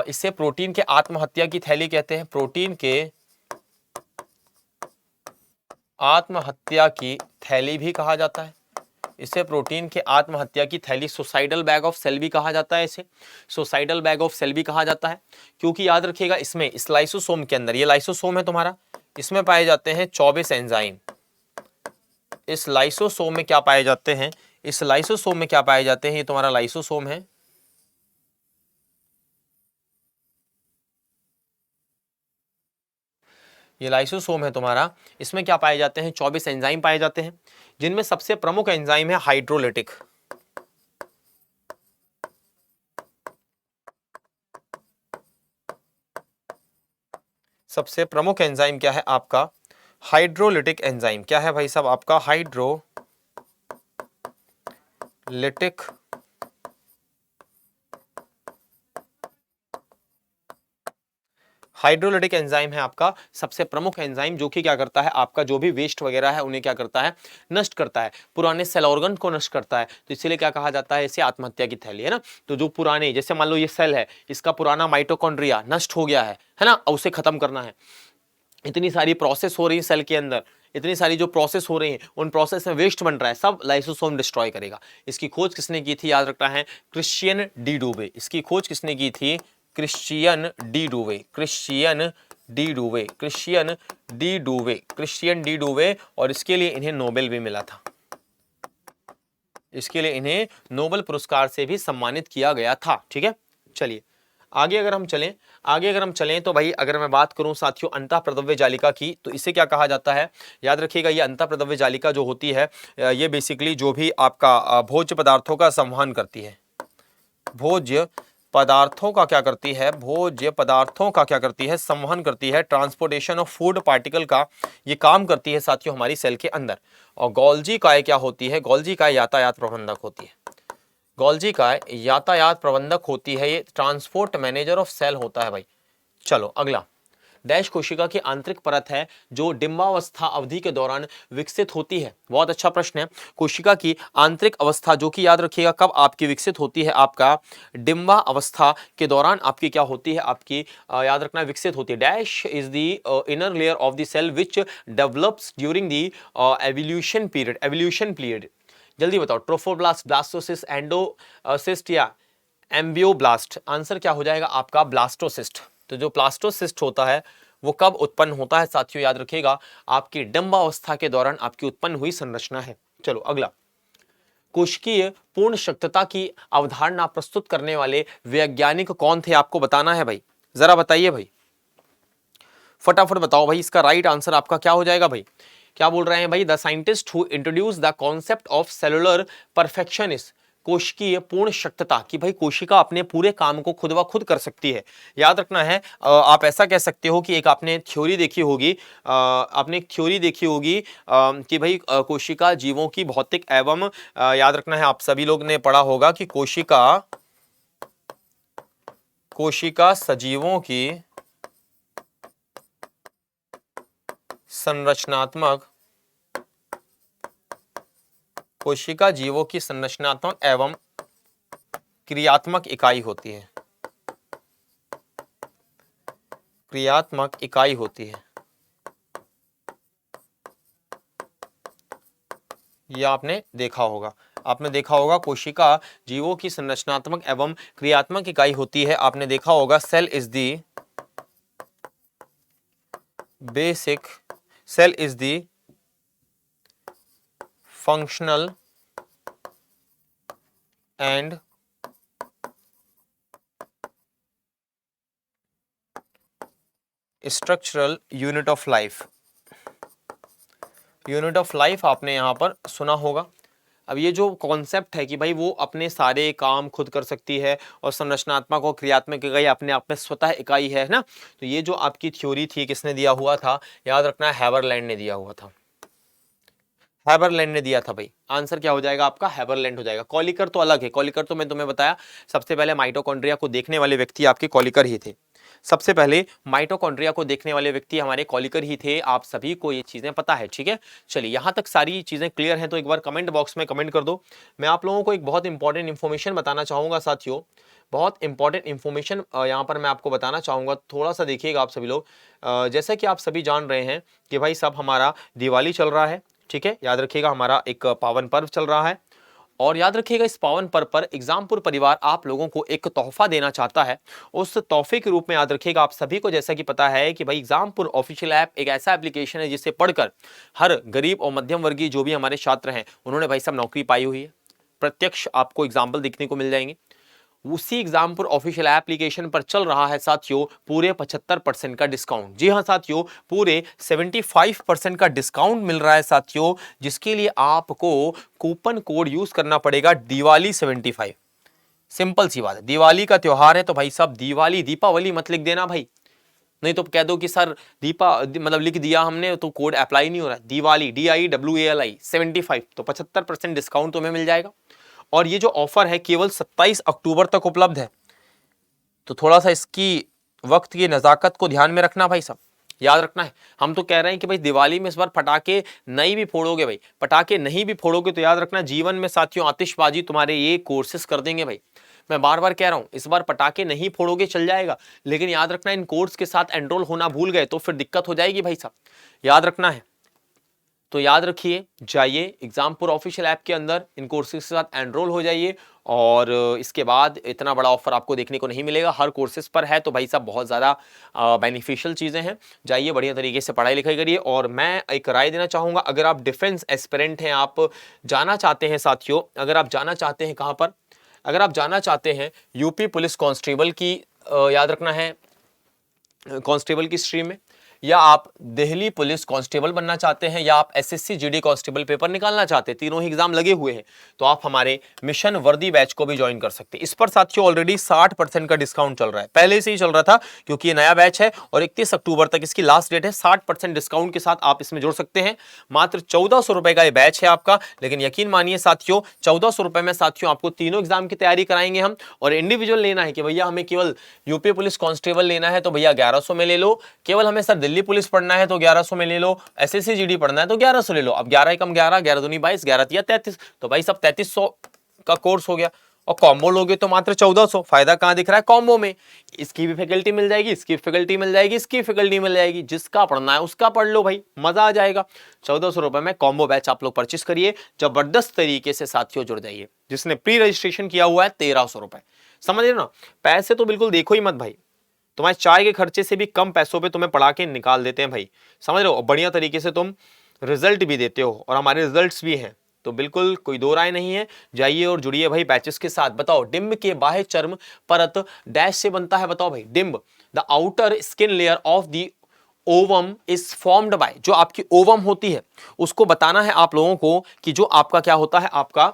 इसे प्रोटीन के आत्महत्या की थैली कहते हैं। प्रोटीन के आत्महत्या की थैली भी कहा जाता है। इसे प्रोटीन के आत्महत्या की थैली, सुसाइडल बैग ऑफ सेल भी कहा जाता है। इसे सुसाइडल बैग ऑफ सेल भी कहा जाता है, क्योंकि याद रखिएगा इसमें, इस लाइसोसोम के अंदर, ये लाइसोसोम है तुम्हारा, इसमें पाए जाते हैं 24 एंजाइम। इस लाइसोसोम में क्या पाए जाते हैं, इस लाइसोसोम में क्या पाए जाते हैं, ये तुम्हारा लाइसोसोम है। ये लाइसोसोम है तुम्हारा, इसमें क्या पाए जाते हैं, 24 एंजाइम पाए जाते हैं, जिनमें सबसे प्रमुख एंजाइम है हाइड्रोलिटिक। सबसे प्रमुख एंजाइम क्या है आपका, हाइड्रोलिटिक एंजाइम। क्या है भाई साहब आपका, हाइड्रोलिटिक हाइड्रोलिटिक एंजाइम है आपका सबसे प्रमुख एंजाइम, जो कि क्या करता है, आपका जो भी वेस्ट वगैरह है उन्हें क्या करता है, नष्ट करता है, पुराने सेल ऑर्गन को नष्ट करता है। तो इसीलिए क्या कहा जाता है, इसे आत्महत्या की थैली, है ना। तो जो पुराने, जैसे मान लो ये सेल है, इसका पुराना माइटोकॉन्ड्रिया नष्ट हो गया है ना, उसे खत्म करना है। इतनी सारी प्रोसेस हो रही है सेल के अंदर, इतनी सारी जो प्रोसेस हो रही है, उन प्रोसेस में वेस्ट बन रहा है, सब लाइसोसोम डिस्ट्रॉय करेगा। इसकी खोज किसने की थी, याद रखना है, क्रिश्चियन डी डूवे। इसकी खोज किसने की थी, Christian de Duve, Christian de Duve, Christian de Duve, Christian de Duve. और इसके लिए इन्हें नोबेल भी मिला था, इसके लिए इन्हें नोबेल पुरस्कार से भी सम्मानित किया गया था। ठीक है, चलिए आगे अगर हम चलें तो भाई अगर मैं बात करूं साथियों अंतःप्रद्रव्य जालिका की, तो इसे क्या कहा जाता है, याद रखिएगा, ये अंतःप्रद्रव्य जालिका जो होती है, ये बेसिकली जो भी आपका भोज्य पदार्थों का संवहन करती है, भोज्य पदार्थों का क्या करती है, भोज्य पदार्थों का क्या करती है, संवहन करती है, ट्रांसपोर्टेशन ऑफ फूड पार्टिकल का ये काम करती है साथियों हमारी सेल के अंदर। और गोल्जी काय क्या होती है, गोल्जी काय यातायात प्रबंधक होती है, गोल्जी काय यातायात प्रबंधक होती है, ये ट्रांसपोर्ट मैनेजर ऑफ सेल होता है भाई। चलो अगला, डैश कोशिका की आंतरिक परत है जो डिंबावस्था अवधि के दौरान विकसित होती है। बहुत अच्छा प्रश्न है। कोशिका की आंतरिक अवस्था जो कि याद रखिएगा कब आपकी विकसित होती है, आपका डिंबा अवस्था के दौरान आपकी क्या होती है, आपकी याद रखना विकसित होती है। Dash is the inner layer of the cell which develops during the evolution period, evolution period. जल्दी बताओ, ट्रोफोब्लास्ट, ब्लास्टोसिस्ट, एंडोसिस्ट या एम्बियोब्लास्ट। आंसर क्या हो जाएगा आपका, ब्लास्टोसिस्ट। तो जो ब्लास्टोसिस्ट होता है वो कब उत्पन्न होता है साथियों, याद रखिएगा आपकी डिंबावस्था के दौरान आपकी उत्पन्न हुई संरचना है। चलो अगला, कोशिकीय पूर्ण शक्तता की अवधारणा प्रस्तुत करने वाले वैज्ञानिक कौन थे, आपको बताना है भाई, जरा बताइए भाई, फटाफट बताओ भाई। इसका राइट आंसर आपका क्या हो जाएगा भाई, क्या बोल रहे हैं भाई, the scientist who introduce the concept of cellular perfectionist, कोशिकीय पूर्ण शक्तता, कि भाई कोशिका अपने पूरे काम को खुद व खुद कर सकती है। याद रखना है, आप ऐसा कह सकते हो कि एक आपने थ्योरी देखी होगी, आपने एक थ्योरी देखी होगी कि भाई कोशिका जीवों की भौतिक एवं याद रखना है, आप सभी लोग ने पढ़ा होगा कि कोशिका सजीवों की संरचनात्मक, कोशिका जीवों की संरचनात्मक एवं क्रियात्मक इकाई होती है, क्रियात्मक इकाई होती है। यह आपने देखा होगा, आपने देखा होगा कोशिका जीवों की संरचनात्मक एवं क्रियात्मक इकाई होती है। आपने देखा होगा cell is the basic, cell is the functional and structural unit of life, unit of life आपने यहां पर सुना होगा। अब ये जो कॉन्सेप्ट है कि भाई वो अपने सारे काम खुद कर सकती है और संरचनात्मक और क्रियात्मक इकाई अपने आप में स्वतः इकाई है ना, तो ये जो आपकी थ्योरी थी किसने दिया हुआ था, याद रखना हैबरलैंड ने दिया हुआ था, हैबरलैंड ने दिया था भाई। आंसर क्या हो जाएगा आपका, हैबरलैंड हो जाएगा। कॉलिकर तो अलग है, कॉलिकर तो मैं तुम्हें बताया सबसे पहले माइटोकॉन्ड्रिया को देखने वाले व्यक्ति आपके कॉलिकर ही थे, सबसे पहले माइटोकॉन्ड्रिया को देखने वाले व्यक्ति हमारे कॉलिकर ही थे। आप सभी को ये चीजें पता है, ठीक है। चलिए यहां तक सारी चीजें क्लियर हैं तो एक बार कमेंट बॉक्स में कमेंट कर दो। मैं आप लोगों को एक बहुत इंपॉर्टेंट इंफॉर्मेशन बताना चाहूंगा साथियों, बहुत इंपॉर्टेंट इंफॉर्मेशन यहाँ पर मैं आपको बताना चाहूंगा, थोड़ा सा देखिएगा आप सभी लोग। जैसा कि आप सभी जान रहे हैं कि भाई सब हमारा दिवाली चल रहा है, ठीक है, याद रखिएगा हमारा एक पावन पर्व चल रहा है। और याद रखिएगा इस पावन पर्व पर एग्जामपुर परिवार आप लोगों को एक तोहफा देना चाहता है। उस तोहफे के रूप में याद रखिएगा आप सभी को जैसा कि पता है कि भाई एग्जामपुर ऑफिशियल ऐप एक ऐसा एप्लीकेशन है जिसे पढ़कर हर गरीब और मध्यम वर्गीय जो भी हमारे छात्र हैं उन्होंने भाई सब नौकरी पाई हुई है। प्रत्यक्ष आपको एग्जाम्पल दिखने को मिल जाएंगे। उसी एग्जामपुर ऑफिशियल एप्लीकेशन पर चल रहा है साथियों पूरे 75% का डिस्काउंट। जी हाँ साथियों, पूरे 75% का डिस्काउंट मिल रहा है साथियों, जिसके लिए आपको कूपन कोड यूज करना पड़ेगा दिवाली 75। सिंपल सी बात है, दिवाली का त्योहार है तो भाई साहब दिवाली, दीपावली मत लिख देना भाई, नहीं तो कह दो कि सर मतलब लिख दिया हमने तो कोड अप्लाई नहीं हो रहा। दिवाली DIWALI 75, तो 75% डिस्काउंट तुम्हें मिल जाएगा। और ये जो ऑफर है केवल 27 अक्टूबर तक उपलब्ध है, तो थोड़ा सा इसकी वक्त की नज़ाकत को ध्यान में रखना भाई साहब, याद रखना है। हम तो कह रहे हैं कि भाई दिवाली में इस बार पटाखे नहीं भी फोड़ोगे भाई, पटाखे नहीं भी फोड़ोगे तो याद रखना जीवन में साथियों आतिशबाजी तुम्हारे ये कोर्सेस कर देंगे भाई। मैं बार बार कह रहा हूं, इस बार पटाखे नहीं फोड़ोगे चल जाएगा, लेकिन याद रखना इन कोर्स के साथ एनरोल होना भूल गए तो फिर दिक्कत हो जाएगी भाई साहब, याद रखना है। तो याद रखिए, जाइए एग्जामपुर ऑफिशियल ऐप के अंदर इन कोर्सेज के साथ एनरोल हो जाइए, और इसके बाद इतना बड़ा ऑफर आपको देखने को नहीं मिलेगा, हर कोर्सेज पर है, तो भाई साहब बहुत ज़्यादा बेनिफिशियल चीज़ें हैं। जाइए बढ़िया तरीके से पढ़ाई लिखाई करिए। और मैं एक राय देना चाहूँगा, अगर आप डिफेंस एस्पिरेंट हैं, आप जाना चाहते हैं साथियों, अगर आप जाना चाहते हैं कहाँ पर, अगर आप जाना चाहते हैं यूपी पुलिस कांस्टेबल की, याद रखना है कांस्टेबल की स्ट्रीम में, या आप दिल्ली पुलिस कांस्टेबल बनना चाहते हैं, या आप एसएससी जीडी कांस्टेबल पेपर निकालना चाहते हैं, तीनों ही एग्जाम लगे हुए हैं, तो आप हमारे मिशन वर्दी बैच को भी ज्वाइन कर सकते हैं। इस पर साथियों ऑलरेडी 60% का डिस्काउंट चल रहा है, पहले से ही चल रहा था क्योंकि ये नया बैच है और 31 अक्टूबर तक इसकी लास्ट डेट है। 60% डिस्काउंट के साथ आप इसमें जुड़ सकते हैं। मात्र 1400 रुपए का ये बैच है आपका, लेकिन यकीन मानिए साथियों 1400 रुपए में साथियों आपको तीनों एग्जाम की तैयारी कराएंगे हम। और इंडिविजुअल लेना है कि भैया हमें केवल यूपी पुलिस कांस्टेबल लेना है तो भैया 1100 में ले लो, केवल हमें सर दिल्ली पुलिस पढ़ना है तो 1100 में ले लो, एसएससी जीडी पढ़ना है तो 1100 ले लो। अब 11 कम 11, 11 दूनी 22, 11 तिया 33, तो भाई सब 3300 का कोर्स हो गया। और कॉम्बो लोगे तो मात्र 1400। फायदा कहां दिख रहा है कॉम्बो में, इसकी भी फैकल्टी मिल जाएगी, इसकी फैकल्टी मिल जाएगी, इसकी फैकल्टी मिल जाएगी, जिसका पढ़ना है उसका पढ़ लो भाई, मजा आ जाएगा। 1400 रुपए में कॉम्बो बैच आप लोग परचेस करिए, जबरदस्त तरीके से साथियों जुड़ जाइए। जिसने प्री रजिस्ट्रेशन किया हुआ है 1300 रुपए, समझ रहे ना, पैसे तो बिल्कुल देखो ही मत भाई, तुम्हारे चाय के खर्चे से भी कम पैसों पे तुम्हें पढ़ा के निकाल देते हैं भाई, समझ रहे हो, बढ़िया तरीके से तुम रिजल्ट भी देते हो और हमारे रिजल्ट्स भी हैं, तो बिल्कुल कोई दो राय नहीं है। जाइए और जुड़िए भाई बैचेस के साथ। बताओ डिंब के बाह्य चर्म परत डैश से बनता है, बताओ भाई डिंब, the outer skin layer of the ovum is formed by, जो आपकी ओवम होती है उसको बताना है आप लोगों को कि जो आपका क्या होता है, आपका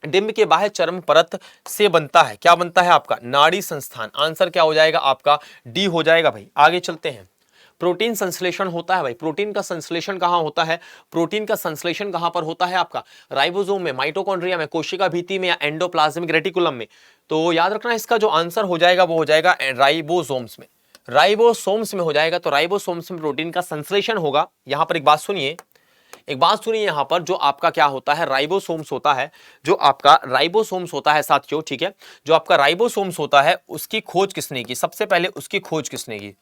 डिंब के बाह्य चर्म परत से बनता है, क्या बनता है आपका नाड़ी संस्थान। आंसर क्या हो जाएगा आपका डी हो जाएगा भाई। आगे चलते हैं, प्रोटीन संश्लेषण होता है भाई, प्रोटीन का संश्लेषण कहां होता है, प्रोटीन का संश्लेषण कहां पर होता है आपका राइबोसोम में, माइटोकॉन्ड्रिया में, कोशिका भीति में, या एंडोप्लाज्मिक रेटिकुलम में। तो याद रखना इसका जो आंसर हो जाएगा वो हो जाएगा राइबोसोम्स में, राइबोसोम्स में हो जाएगा। तो राइबोसोम्स में प्रोटीन का संश्लेषण होगा। यहां पर एक बात सुनिए, एक बात सुनिए, यहां पर जो आपका क्या होता है राइबोसोम्स होता है, जो आपका राइबोसोम्स होता है साथियों, ठीक है, जो आपका राइबोसोम्स होता है उसकी खोज किसने की, सबसे पहले उसकी खोज किसने की,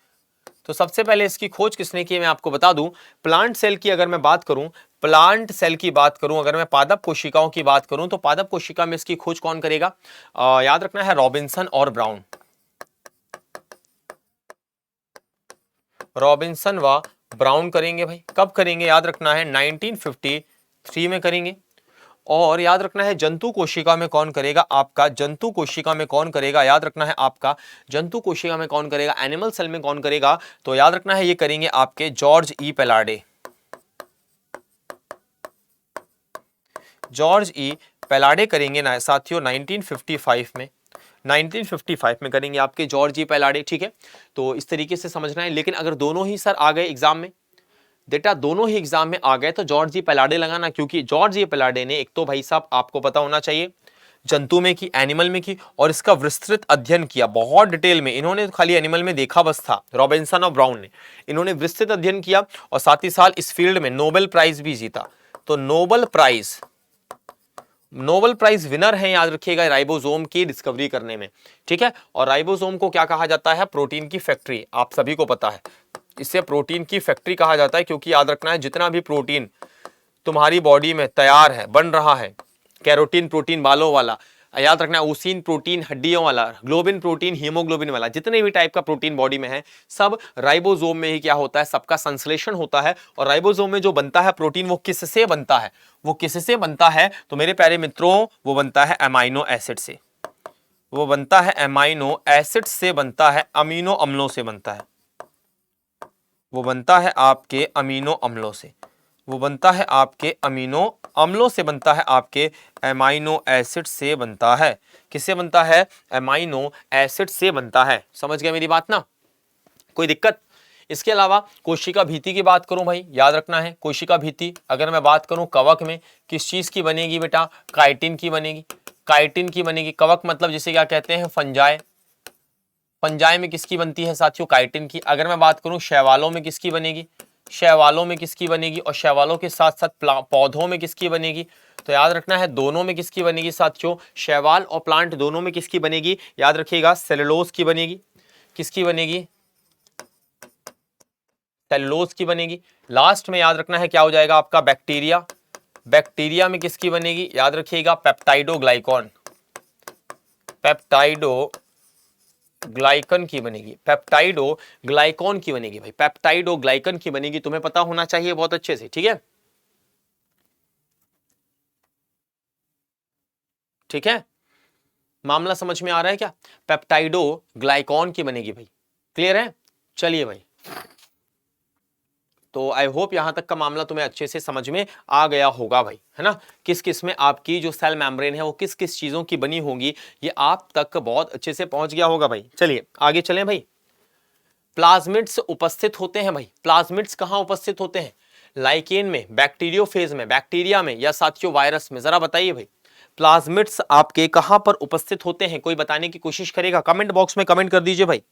तो सबसे पहले इसकी खोज किसने की मैं आपको बता दूं, प्लांट सेल की अगर मैं बात करूं, प्लांट सेल की बात करूं, अगर मैं पादप कोशिकाओं की बात करूं तो पादप कोशिका में इसकी खोज कौन करेगा, याद रखना है रॉबिन्सन और ब्राउन, रॉबिन्सन व ब्राउन करेंगे भाई। कब करेंगे याद रखना है 1953 में करेंगे। और याद रखना है जंतु कोशिका में कौन करेगा, आपका जंतु कोशिका में कौन करेगा, याद रखना है आपका जंतु कोशिका में कौन करेगा, एनिमल सेल में कौन करेगा, तो याद रखना है ये करेंगे आपके जॉर्ज ई पेलार्डे, जॉर्ज ई पेलार्डे करेंगे ना साथियों 1955 में, 1955 में करेंगे आपके जॉर्ज ई पेलार्डे, ठीक है। तो इस तरीके से समझना है। लेकिन अगर दोनों ही सर आ गए एग्जाम में, बेटा दोनों ही एग्जाम में आ गए तो जॉर्ज ई पेलार्डे लगाना, क्योंकि जॉर्ज ई पेलार्डे ने एक तो भाई साहब आपको पता होना चाहिए जंतु में की, एनिमल में की, और इसका विस्तृत अध्ययन किया बहुत डिटेल में। इन्होंने खाली एनिमल में देखा बस था, रॉबिन्सन और ब्राउन ने, इन्होंने विस्तृत अध्ययन किया और साथ ही साथ इस फील्ड में नोबेल प्राइज भी जीता। तो नोबेल प्राइज विनर है, याद रखिएगा, राइबोसोम की डिस्कवरी करने में, ठीक है। और राइबोसोम को क्या कहा जाता है, प्रोटीन की फैक्ट्री, आप सभी को पता है इसे प्रोटीन की फैक्ट्री कहा जाता है, क्योंकि याद रखना है जितना भी प्रोटीन तुम्हारी बॉडी में तैयार है, बन रहा है, कैरोटीन प्रोटीन बालों वाला, याद रखना है ओसिन प्रोटीन हड्डियों वाला, ग्लोबिन प्रोटीन हीमोग्लोबिन वाला, जितने भी टाइप का प्रोटीन बॉडी में है सब राइबोसोम में ही क्या होता है, सबका संश्लेषण होता है। और राइबोसोम में जो बनता है प्रोटीन वो किससे बनता है, वो किससे बनता है, तो मेरे प्यारे मित्रों वो बनता है अमाइनो एसिड से, वो बनता है अमाइनो एसिड से बनता है, अमीनो अम्लों से बनता है, वो बनता है आपके अमीनो अम्लों से, वो बनता है आपके अमीनो अम्लों से बनता है, आपके एमाइनो एसिड से बनता है। किससे बनता है, एमाइनो एसिड से बनता है। समझ गए मेरी बात ना, कोई दिक्कत। इसके अलावा कोशिका भीति की बात करूं भाई, याद रखना है कोशिका भीति, अगर मैं बात करूं कवक में किस चीज की बनेगी बेटा, काइटिन की बनेगी, काइटिन की बनेगी। कवक मतलब जिसे क्या कहते हैं, फंजाई, पंजाए में किसकी बनती है साथियों? काइटिन की। अगर मैं बात करूं शैवालों में किसकी बनेगी? शैवालों में किसकी बनेगी? और शैवालों के साथ साथ पौधों में किसकी बनेगी? तो याद रखना है दोनों में किसकी बनेगी साथियों? शैवाल और प्लांट दोनों में किसकी बनेगी? याद रखिएगा सेलुलोज की बनेगी। किसकी बनेगी? सेलुलोज की बनेगी। लास्ट में याद रखना है क्या हो जाएगा आपका? बैक्टीरिया। बैक्टीरिया में किसकी बनेगी? याद रखिएगा पेप्टाइडोग्लाइकॉन। पेप्टाइडो ग्लाइकन की बनेगी। पेप्टाइडो ग्लाइकॉन की बनेगी भाई, पेप्टाइडो ग्लाइकन की बनेगी। तुम्हें पता होना चाहिए बहुत अच्छे से, ठीक है? ठीक है, मामला समझ में आ रहा है क्या? पेप्टाइडो ग्लाइकॉन की बनेगी भाई। क्लियर है? चलिए भाई, तो आई होप यहां तक का मामला तुम्हें अच्छे से समझ में आ गया होगा भाई, है ना? किस किस में आपकी जो सेल मेम्ब्रेन है वो किस किस चीजों की बनी होगी, ये आप तक बहुत अच्छे से पहुंच गया होगा भाई। चलिए आगे चलें भाई। प्लाज्मिड्स उपस्थित होते हैं भाई। प्लाज्मिड्स कहां उपस्थित होते हैं? लाइकेन में, बैक्टीरियोफेज में, बैक्टीरिया में, या साथियों वायरस में? जरा बताइए भाई, प्लाज्मिड्स आपके कहां पर उपस्थित होते हैं? कोई बताने की कोशिश करेगा? कमेंट बॉक्स में कमेंट कर दीजिए भाई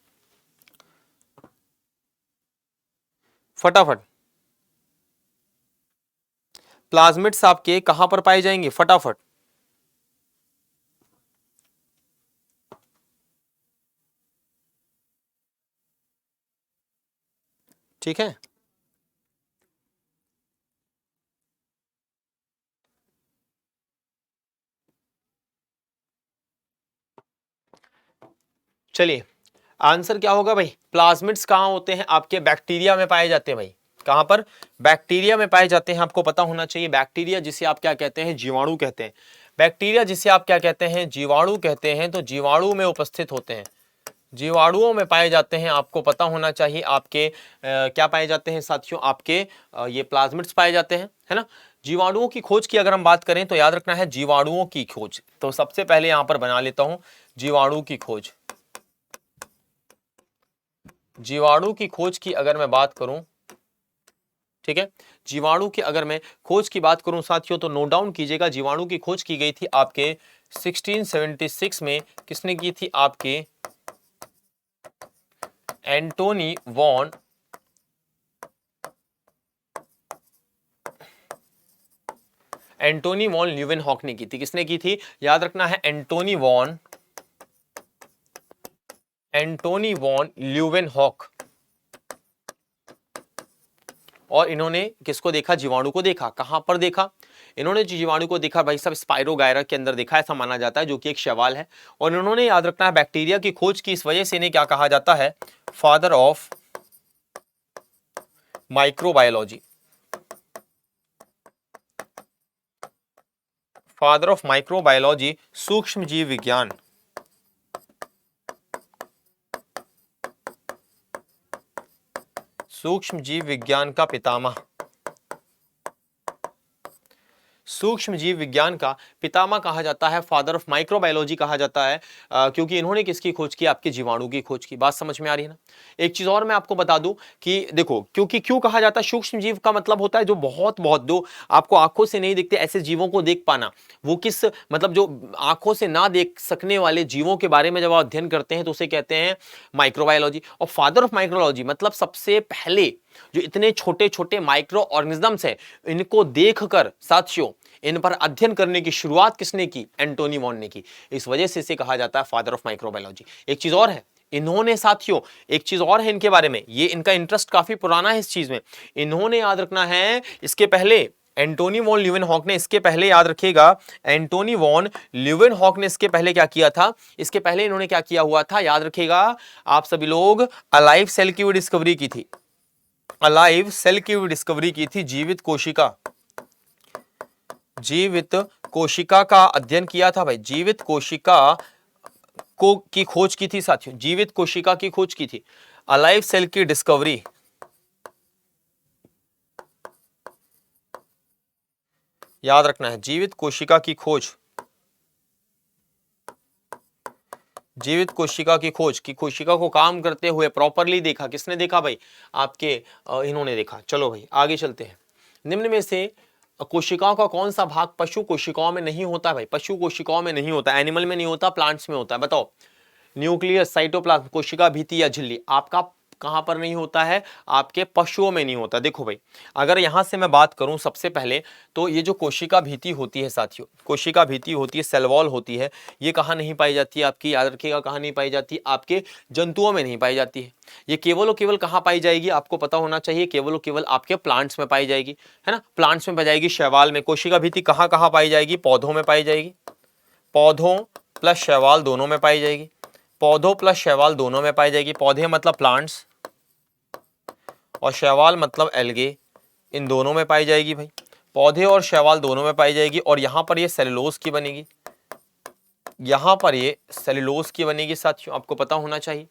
फटाफट। प्लाज्मिड्स आपके कहां पर पाए जाएंगे? फटाफट। ठीक है, चलिए आंसर क्या होगा भाई? प्लाज्मिड्स कहां होते हैं? आपके बैक्टीरिया में पाए जाते हैं भाई। कहां पर? बैक्टीरिया में पाए जाते हैं। आपको पता होना चाहिए बैक्टीरिया जिसे आप क्या कहते हैं? जीवाणु कहते हैं। बैक्टीरिया जिसे आप क्या कहते हैं? जीवाणु कहते हैं। तो जीवाणु में उपस्थित होते हैं, जीवाणुओं में पाए जाते हैं। आपको पता होना चाहिए आपके क्या पाए जाते हैं साथियों? आपके ये प्लाज्मिड्स पाए जाते हैं, है ना? जीवाणुओं की खोज की अगर हम बात करें तो याद रखना है जीवाणुओं की खोज। तो सबसे पहले यहां पर बना लेता हूं जीवाणु की खोज। जीवाणु की खोज की अगर मैं बात करूं, ठीक है, जीवाणु की अगर मैं खोज की बात करूं साथियों, तो नोट डाउन कीजिएगा जीवाणु की खोज की गई थी आपके 1676 में। किसने की थी? आपके एंटोनी वॉन ल्यूवेनहॉक ने की थी। किसने की थी? याद रखना है एंटोनी वॉन ल्यूवेनहॉक। और इन्होंने किसको देखा? जीवाणु को देखा। कहां पर देखा इन्होंने? जीवाणु को देखा भाई साहब स्पाइरोगायरा के अंदर देखा, ऐसा माना जाता है, जो कि एक शैवाल है। और इन्होंने याद रखना है बैक्टीरिया की खोज की, इस वजह से इन्हें क्या कहा जाता है? Father of microbiology. Father of microbiology, सूक्ष्म जीव विज्ञान। सूक्ष्म जीव विज्ञान का पितामह। सूक्ष्म जीव विज्ञान का पितामह कहा जाता है, फादर ऑफ माइक्रोबायोलॉजी कहा जाता है, क्योंकि इन्होंने किसकी खोज की? आपके जीवाणु की खोज की। बात समझ में आ रही है ना? एक चीज और मैं आपको बता दूं कि देखो, क्योंकि क्यों कहा जाता है सूक्ष्म जीव? का मतलब होता है जो बहुत बहुत जो आपको आंखों से नहीं दिखते ऐसे जीवों को देख पाना। वो किस मतलब जो आंखों से ना देख सकने वाले जीवों के बारे में जब आप अध्ययन करते हैं तो उसे कहते हैं माइक्रोबायोलॉजी। और फादर ऑफ माइक्रोलॉजी मतलब सबसे पहले जो इतने छोटे छोटे माइक्रो ऑर्गेनिजम्स है, इनको देखकर साथियों इन पर अध्ययन करने की शुरुआत किसने की? एंटोनी वॉन ने की। इस वजह से इसे कहा जाता है फादर ऑफ माइक्रोबायोलॉजी। एक चीज और है इन्होंने साथियों, एक चीज और है इनके बारे में, ये इनका इंटरेस्ट काफी पुराना है इस चीज में। इन्होंने याद रखना है इसके पहले एंटोनी वॉन ल्यूवेनहॉक ने, इसके पहले याद रखिएगा एंटोनी वॉन ल्यूवेनहॉक ने इसके पहले क्या किया था? इसके पहले इन्होंने क्या किया हुआ था? याद रखिएगा आप सभी लोग, अलाइव सेल की भी डिस्कवरी की थी। अलाइव सेल की भी डिस्कवरी की थी। जीवित कोशिका का अध्ययन किया था भाई। जीवित कोशिका को की खोज की थी साथियों। जीवित कोशिका की खोज की थी। अलाइव सेल की डिस्कवरी, याद रखना है जीवित कोशिका की खोज। जीवित कोशिका की खोज की कोशिका को काम करते हुए प्रॉपरली देखा। किसने देखा भाई? आपके इन्होंने देखा। चलो भाई आगे चलते हैं। निम्न में से कोशिकाओं का कौन सा भाग पशु कोशिकाओं में नहीं होता भाई? पशु कोशिकाओं में नहीं होता, एनिमल में नहीं होता, प्लांट्स में होता है। बताओ। न्यूक्लियस, साइटोप्लाज्म, कोशिका भित्ति या झिल्ली आपका कहां पर नहीं होता है, आपके पशुओं में नहीं होता। देखो भाई, अगर यहां से मैं बात करूं सबसे पहले, तो ये जो कोशिका भित्ति होती है साथियों, कोशिका भित्ति होती है, सेल वॉल होती है, ये कहां नहीं पाई जाती है आपकी, याद रखिएगा, कहां नहीं पाई जाती, आपके जंतुओं में नहीं पाई जाती है। ये केवल और केवल कहां पाई जाएगी, आपको पता होना चाहिए, केवल और केवल आपके प्लांट्स में पाई जाएगी, है ना, प्लांट्स में पाई जाएगी, शैवाल में। कोशिका भित्ति कहां कहां पाई जाएगी, पौधों में पाई जाएगी, पौधों प्लस शैवाल दोनों में पाई जाएगी, पौधों प्लस शैवाल दोनों में पाई जाएगी। पौधे मतलब प्लांट्स और शैवाल मतलब एल्गे, इन दोनों में पाई जाएगी भाई, पौधे और शैवाल दोनों में पाई जाएगी। और यहां पर ये सेलुलोज की बनेगी, यहां पर ये सेलुलोज की बनेगी साथियों, आपको पता होना चाहिए।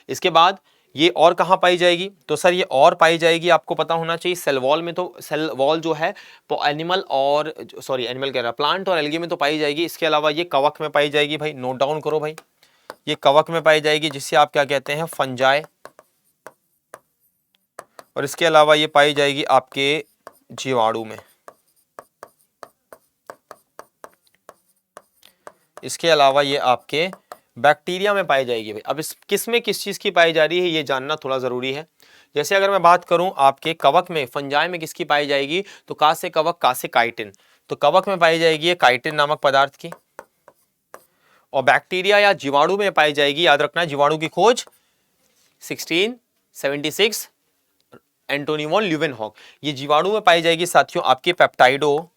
इसके बाद ये और कहां पाई जाएगी, तो सर ये और पाई जाएगी, आपको पता होना चाहिए सेल वॉल में। तो सेल वॉल जो है एनिमल और एनिमल कह रहा, प्लांट और एल्गे में तो पाई जाएगी। इसके अलावा ये कवक में पाई जाएगी भाई, नोट डाउन करो भाई, ये कवक में पाई जाएगी, जिससे आप क्या कहते हैं, फंजाई। और इसके अलावा ये पाई जाएगी आपके जीवाणु में। इसके अलावा ये आपके बैक्टीरिया में पाई जाएगी भाई। अब इस किस में किस चीज की पाई जा रही है, ये जानना थोड़ा जरूरी है। जैसे अगर मैं बात करूं आपके कवक में, फंजाई में किसकी पाई जाएगी, तो का से कवक, का से काइटिन, तो कवक में पाई जाएगी काइटिन नामक पदार्थ की। और बैक्टीरिया या जीवाणु में पाई जाएगी, याद रखना, जीवाणु की खोज 1676 एंटोनी वॉन ल्यूवेनहॉक, ये जीवाणु में पाई जाएगी साथियों आपके पेप्टाइडो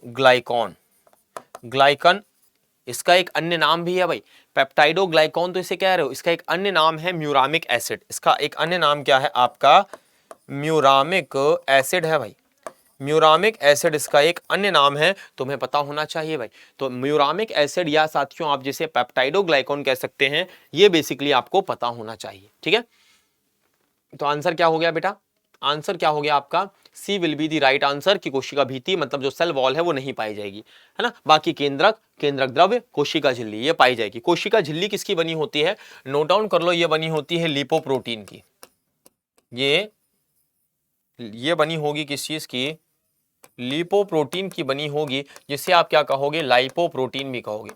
ग्लाइकॉन, ग्लाइकन इसका एक अन्य नाम भी है भाई, पेप्टाइडो ग्लाइकॉन, तो इसे कह रहे हो, इसका एक अन्य नाम है म्यूरामिक एसिड। इसका एक अन्य नाम क्या है आपका, म्यूरामिक एसिड है भाई, म्यूरामिक एसिड इसका एक अन्य नाम है, तुम्हें पता होना चाहिए भाई। तो म्यूरामिक एसिड या साथियों आप जिसे पेप्टाइडो ग्लाइकॉन कह सकते हैं, ये बेसिकली आपको पता होना चाहिए, ठीक है। तो आंसर क्या हो गया बेटा, आंसर क्या हो गया आपका, C will be the right answer, की कोशिका भित्ति मतलब जो सेल वॉल है वो नहीं पाई जाएगी, है ना। बाकी केंद्रक, केंद्रक द्रव्य, कोशिका झिल्ली ये पाई जाएगी। कोशिका झिल्ली किसकी बनी होती है, नोट डाउन कर लो, ये बनी होती है लिपोप्रोटीन की, ये बनी होगी किस चीज की, लिपोप्रोटीन की बनी होगी, जिसे आप क्या कहोगे, लाइपोप्रोटीन भी कहोगे,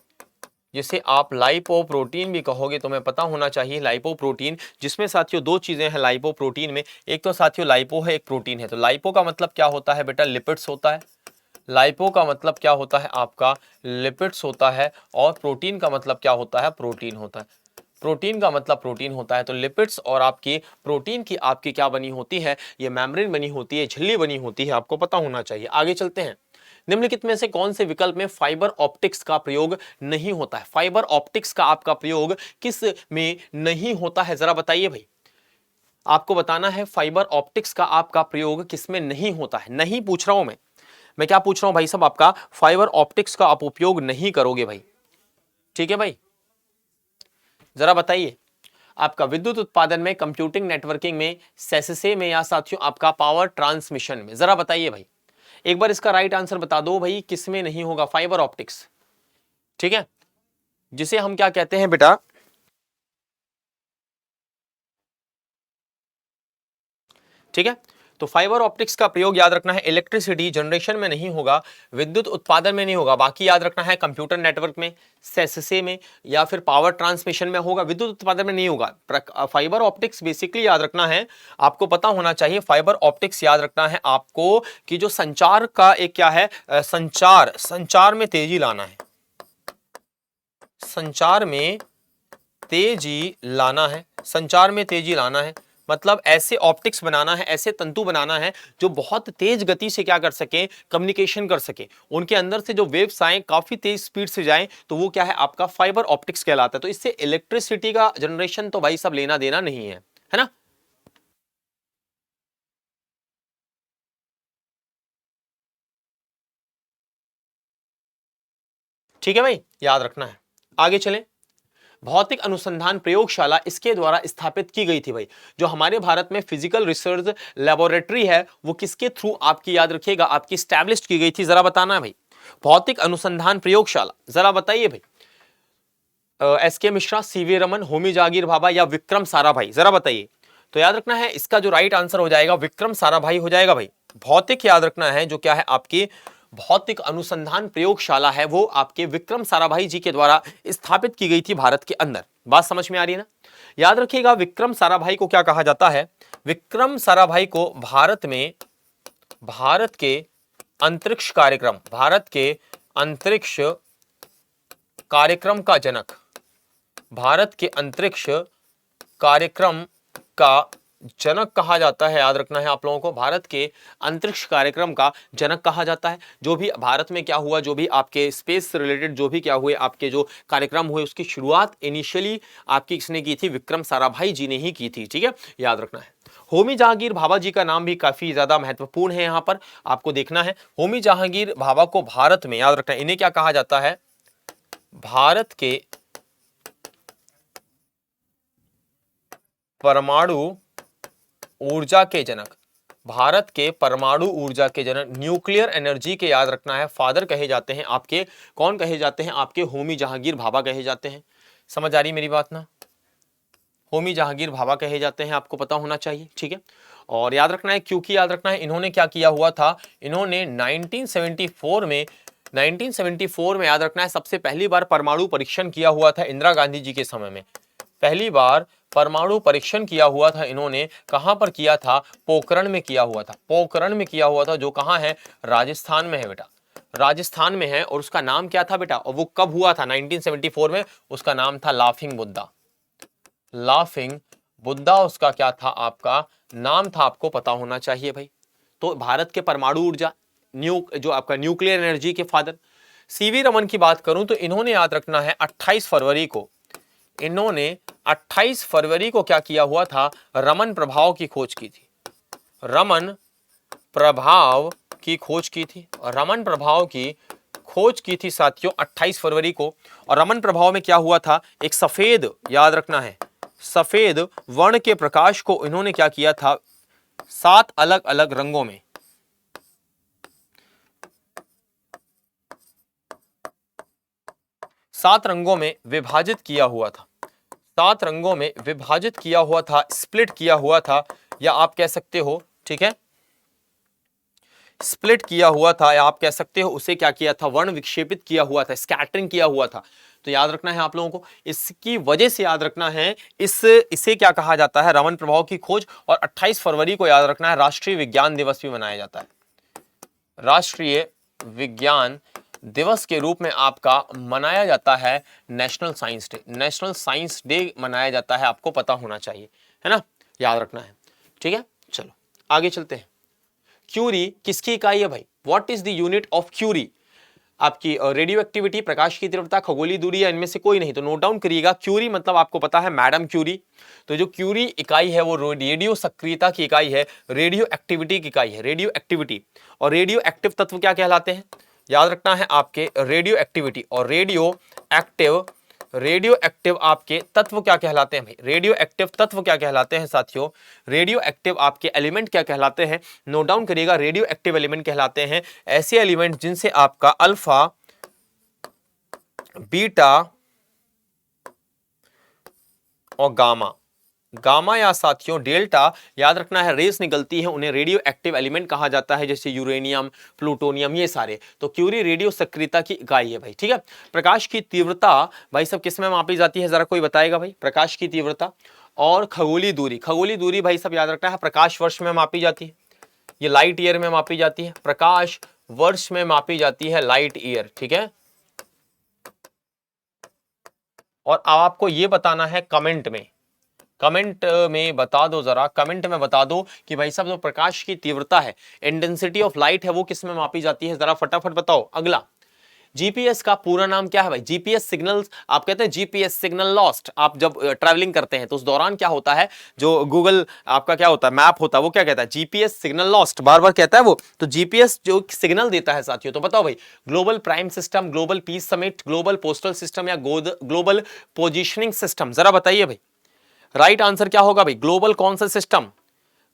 जिसे आप लाइपोप्रोटीन भी कहोगे। तुम्हें पता होना चाहिए लाइपोप्रोटीन, जिसमें साथियों दो चीजें हैं लाइपोप्रोटीन में, एक तो साथियों लाइपो है, एक प्रोटीन है। तो लाइपो का मतलब क्या होता है बेटा, लिपिड्स होता है, लाइपो का मतलब क्या होता है आपका, लिपिड्स होता है। और प्रोटीन का मतलब क्या होता है, प्रोटीन होता है, प्रोटीन का मतलब प्रोटीन होता है। तो लिपिड्स और आपकी प्रोटीन की आपकी क्या बनी होती है, ये मेम्ब्रेन बनी होती है, झिल्ली बनी होती है, आपको पता होना चाहिए। आगे चलते हैं, निम्नलिखित में से कौन से विकल्प में फाइबर ऑप्टिक्स का प्रयोग नहीं होता है, फाइबर ऑप्टिक्स का आपका प्रयोग किस में नहीं होता है, जरा बताइए भाई, आपको बताना है फाइबर ऑप्टिक्स का आपका प्रयोग किस में नहीं होता है। नहीं पूछ रहा हूं मैं क्या पूछ रहा हूं भाई साहब, आपका फाइबर ऑप्टिक्स का आप उपयोग नहीं करोगे भाई, ठीक है भाई, जरा बताइए। आपका विद्युत उत्पादन में, कंप्यूटिंग नेटवर्किंग में, सेसेसे में, या साथियों आपका पावर ट्रांसमिशन में, जरा बताइए भाई, एक बार इसका राइट आंसर बता दो भाई, किसमें नहीं होगा फाइबर ऑप्टिक्स, ठीक है, जिसे हम क्या कहते हैं बेटा, ठीक है। तो फाइबर ऑप्टिक्स का प्रयोग याद रखना है इलेक्ट्रिसिटी जनरेशन में नहीं होगा, विद्युत उत्पादन में नहीं होगा, बाकी याद रखना है कंप्यूटर नेटवर्क में, सेससे में, या फिर पावर ट्रांसमिशन में होगा, विद्युत उत्पादन में नहीं होगा। फाइबर ऑप्टिक्स बेसिकली याद रखना है, आपको पता होना चाहिए, फाइबर ऑप्टिक्स याद रखना है आपको कि जो संचार का एक क्या है, संचार में तेजी लाना है, संचार में तेजी लाना है, संचार में तेजी लाना है, मतलब ऐसे ऑप्टिक्स बनाना है, ऐसे तंतु बनाना है जो बहुत तेज गति से क्या कर सके, कम्युनिकेशन कर सके, उनके अंदर से जो वेव्स आए काफी तेज स्पीड से जाएं, तो वो क्या है आपका फाइबर ऑप्टिक्स कहलाता है। तो इससे इलेक्ट्रिसिटी का जनरेशन तो भाई सब लेना देना नहीं है ना। ठीक है भाई, याद रखना है। आगे चलें, भौतिक अनुसंधान प्रयोगशाला इसके द्वारा स्थापित की गई थी भाई, जो हमारे भारत में फिजिकल रिसर्च लेबोरेटरी है वो किसके थ्रू आपकी, याद रखिएगा, आपकी स्टैब्लिश की गई थी, जरा बताना है भाई, भौतिक अनुसंधान प्रयोगशाला, जरा बताइए भाई, एस.के. मिश्रा, सी.वी. रमन, होमी जागीर भाभा या विक्रम साराभाई, जरा बताइए। तो याद रखना है इसका जो राइट आंसर हो जाएगा विक्रम साराभाई हो जाएगा भाई। भौतिक याद रखना है जो क्या है आपकी भौतिक अनुसंधान प्रयोगशाला है वो आपके विक्रम साराभाई जी के द्वारा स्थापित की गई थी भारत के अंदर। बात समझ में आ रही है ना? याद रखिएगा, विक्रम साराभाई को क्या कहा जाता है? विक्रम साराभाई को भारत के अंतरिक्ष कार्यक्रम का जनक, भारत के अंतरिक्ष कार्यक्रम का जनक कहा जाता है। याद रखना है आप लोगों को, भारत के अंतरिक्ष कार्यक्रम का जनक कहा जाता है। जो भी भारत में क्या हुआ, जो भी आपके स्पेस से रिलेटेड जो भी क्या हुए आपके जो कार्यक्रम हुए, उसकी शुरुआत इनिशियली आपकी किसने की थी? विक्रम साराभाई जी ने ही की थी। ठीक है, याद रखना है। होमी जहांगीर भाभा जी का नाम भी काफी ज्यादा महत्वपूर्ण है, यहां पर आपको देखना है। होमी जहांगीर भाभा को भारत में, याद रखना है, इन्हें क्या कहा जाता है? भारत के परमाणु ऊर्जा के जनक, भारत के परमाणु ऊर्जा के जनक, न्यूक्लियर एनर्जी के, याद रखना है, फादर कहे जाते हैं आपके। कौन कहे जाते हैं? आपके होमी जहांगीर भाभा कहे जाते हैं। समझ आ रही मेरी बात ना? होमी जहांगीर भाभा कहे जाते हैं, आपको पता होना चाहिए। ठीक है, और याद रखना है, क्योंकि याद रखना है इन्होंने क्या किया हुआ था? इन्होंने 1974 में याद रखना है सबसे पहली बार परमाणु परीक्षण किया हुआ था इंदिरा गांधी जी के समय में। पहली बार परमाणु परीक्षण किया हुआ था इन्होंने, कहां पर किया था? पोखरण में किया हुआ था। पोखरण में किया हुआ था, जो कहां है? राजस्थान में है बेटा, राजस्थान में है। और उसका नाम क्या था बेटा? और वो कब हुआ था? 1974 में। उसका नाम था लाफिंग बुद्धा। लाफिंग बुद्धा उसका क्या था? आपका नाम था, आपको पता होना चाहिए भाई। तो भारत के परमाणु ऊर्जा, जो आपका न्यूक्लियर एनर्जी के फादर। सीवी रमन की बात करूं तो इन्होंने, याद रखना है, 28 फरवरी को क्या किया हुआ था? रमन प्रभाव की खोज की थी। रमन प्रभाव की खोज की थी, और रमन प्रभाव की खोज की थी साथियों 28 फरवरी को। और रमन प्रभाव में क्या हुआ था? एक सफेद, याद रखना है, सफेद वर्ण के प्रकाश को इन्होंने क्या किया था? 7 अलग अलग रंगों में, 7 रंगों में विभाजित किया हुआ था। 7 रंगों में विभाजित किया हुआ था, स्प्लिट किया हुआ था, या आप कह सकते हो, ठीक है, स्प्लिट किया हुआ था, या आप कह सकते हो उसे क्या किया था? वर्ण विक्षेपित किया हुआ था, स्कैटरिंग किया हुआ था। तो याद रखना है आप लोगों को, इसकी वजह से याद रखना है, इसे क्या कहा जाता है? रमन प्रभाव की खोज। और 28 फरवरी को याद रखना है राष्ट्रीय विज्ञान दिवस भी मनाया जाता है। राष्ट्रीय विज्ञान दिवस के रूप में आपका मनाया जाता है national science day. National science day मनाया जाता है, आपको पता होना चाहिए, है ना? याद रखना है। ठीक है, चलो आगे चलते हैं। क्यूरी किसकी इकाई है भाई? What is the unit of curie? आपकी रेडियो एक्टिविटी, प्रकाश की तीव्रता, खगोलीय दूरी, या इनमें से कोई नहीं? तो नोट डाउन करिएगा। क्यूरी मतलब आपको पता है मैडम क्यूरी। तो जो क्यूरी इकाई है वो रेडियो सक्रियता की इकाई है, रेडियो एक्टिविटी की इकाई है, रेडियो एक्टिविटी। और रेडियो एक्टिव तत्व क्या कहलाते हैं? याद रखना है आपके रेडियो एक्टिविटी और रेडियो एक्टिव आपके तत्व क्या कहलाते हैं भाई? रेडियो एक्टिव तत्व क्या कहलाते हैं साथियों? रेडियो एक्टिव आपके एलिमेंट क्या कहलाते हैं? नोट डाउन करिएगा। रेडियो एक्टिव एलिमेंट कहलाते हैं ऐसे एलिमेंट जिनसे आपका अल्फा, बीटा और गामा या साथियों डेल्टा, याद रखना है, रेस निकलती है, उन्हें रेडियो एक्टिव एलिमेंट कहा जाता है, जैसे यूरेनियम, प्लूटोनियम, ये सारे। तो क्यूरी रेडियो सक्रियता की इकाई है भाई। ठीक है, प्रकाश की तीव्रता भाई सब किस में मापी जाती है? जरा कोई बताएगा भाई? प्रकाश की तीव्रता और खगोलीय दूरी भाई सब याद रखना है प्रकाश वर्ष में मापी जाती है, ये लाइट ईयर में मापी जाती है, प्रकाश वर्ष में मापी जाती है, लाइट ईयर। ठीक है, और अब आपको ये बताना है कमेंट में बता दो, जरा कमेंट में बता दो कि भाई साहब जो प्रकाश की तीव्रता है, इंटेंसिटी ऑफ लाइट है, वो किस में मापी जाती है? जरा फटाफट बताओ। अगला, जीपीएस का पूरा नाम क्या है भाई? जीपीएस सिग्नल्स, आप कहते हैं जीपीएस सिग्नल लॉस्ट। आप जब ट्रैवलिंग करते हैं तो उस दौरान क्या होता है, जो गूगल आपका क्या होता है, मैप होता है, वो क्या कहता है? जीपीएस सिग्नल लॉस्ट, बार बार कहता है वो। तो जीपीएस जो सिग्नल देता है साथियों, तो बताओ भाई, global prime system, global piece summit, global postal system, या ग्लोबल पोजिशनिंग सिस्टम? जरा बताइए भाई, राइट आंसर क्या होगा भाई? ग्लोबल कौन सा सिस्टम?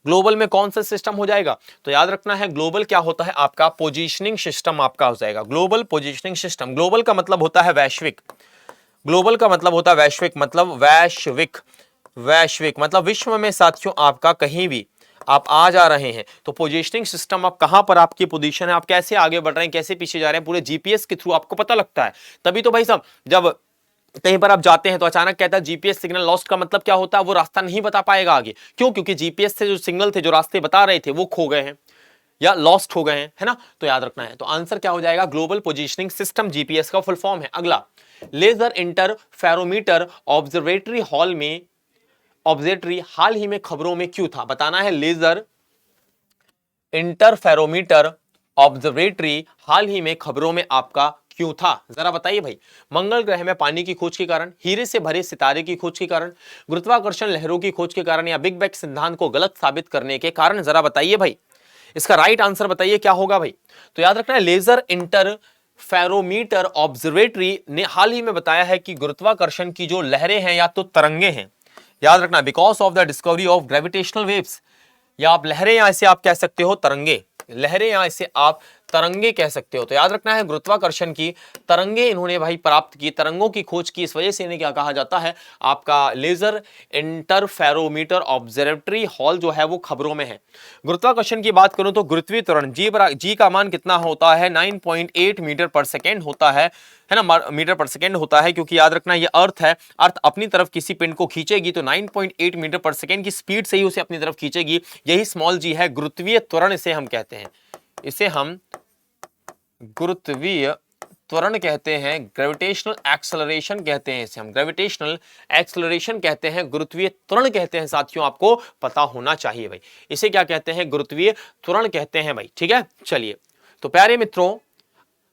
ग्लोबल में कौन सा सिस्टम हो जाएगा? तो याद रखना है ग्लोबल क्या होता है आपका? पोजीशनिंग सिस्टम आपका हो जाएगा, ग्लोबल पोजीशनिंग सिस्टम। ग्लोबल का मतलब होता है वैश्विक, ग्लोबल का मतलब होता है वैश्विक, मतलब वैश्विक मतलब विश्व में साथियों आपका कहीं भी आप आ जा रहे हैं, तो पोजीशनिंग सिस्टम, आप कहां पर आपकी पोजीशन है, आप कैसे आगे बढ़ रहे हैं, कैसे पीछे जा रहे हैं, पूरे जीपीएस के थ्रू आपको पता लगता है। तभी तो भाई साहब जब कहीं पर आप जाते हैं तो अचानक कहता है जीपीएस सिग्नल लॉस्ट, का मतलब क्या होता है, वो रास्ता नहीं बता पाएगा आगे। क्यों? क्योंकि जीपीएस से जो सिग्नल थे, जो रास्ते बता रहे थे, वो खो गए हैं या लॉस्ट हो गए हैं, है ना। तो याद रखना है। तो आंसर क्या हो जाएगा? ग्लोबल पोजीशनिंग सिस्टम, जीपीएस का फुल फॉर्म है। अगला, लेजर इंटरफेरोमीटर ऑब्जर्वेटरी हॉल में, ऑब्जर्वेटरी हाल ही में खबरों में क्यों था? बताना है। लेजर इंटरफेरोमीटर ऑब्जर्वेटरी हाल ही में खबरों में आपका क्यों था? जरा बताइए भाई। मंगल ग्रह में पानी की खोज के कारण, हीरे से भरे सितारे की खोज के कारण, गुरुत्वाकर्षण लहरों की खोज के कारण, या बिग बैंग सिद्धांत को गलत साबित करने के कारण? जरा बताइए भाई, इसका राइट आंसर बताइए क्या होगा भाई। तो याद रखना है, लेजर इंटरफेरोमीटर ऑब्जर्वेटरी ने हाल ही में बताया है कि गुरुत्वाकर्षण की जो लहरें हैं या तो तरंगे हैं, याद रखना, because of the discovery of gravitational waves, या आप लहरें, या इसे आप कह सकते हो तरंगे, लहरें, या इसे आप तरंगे कह सकते हो। तो याद रखना है, गुरुत्वाकर्षण की तरंगे इन्होंने भाई प्राप्त की, तरंगों की खोज की, इस वजह से इन्हें क्या कहा जाता है? आपका लेजर इंटरफेरोमीटर ऑब्जर्वेटरी हॉल जो है वो खबरों में है। गुरुत्वाकर्षण की बात करूं तो गुरुत्वीय त्वरण जी का मान कितना होता है? 9.8 मीटर पर सेकेंड होता है ना, मीटर पर सेकेंड होता है, क्योंकि याद रखना ये अर्थ है, अर्थ अपनी तरफ किसी पिंड को खींचेगी तो 9.8 मीटर पर सेकेंड की स्पीड से ही उसे अपनी तरफ खींचेगी। यही स्मॉल जी है, गुरुत्वीय त्वरण इसे हम कहते हैं, इसे हम गुरुत्वीय त्वरण कहते हैं, ग्रेविटेशनल एक्सेलरेशन कहते हैं, इसे हम ग्रेविटेशनल एक्सेलरेशन कहते हैं, गुरुत्वीय त्वरण कहते हैं। साथियों आपको पता होना चाहिए भाई, इसे क्या कहते हैं? गुरुत्वीय त्वरण कहते हैं भाई, ठीक है। चलिए, तो प्यारे मित्रों,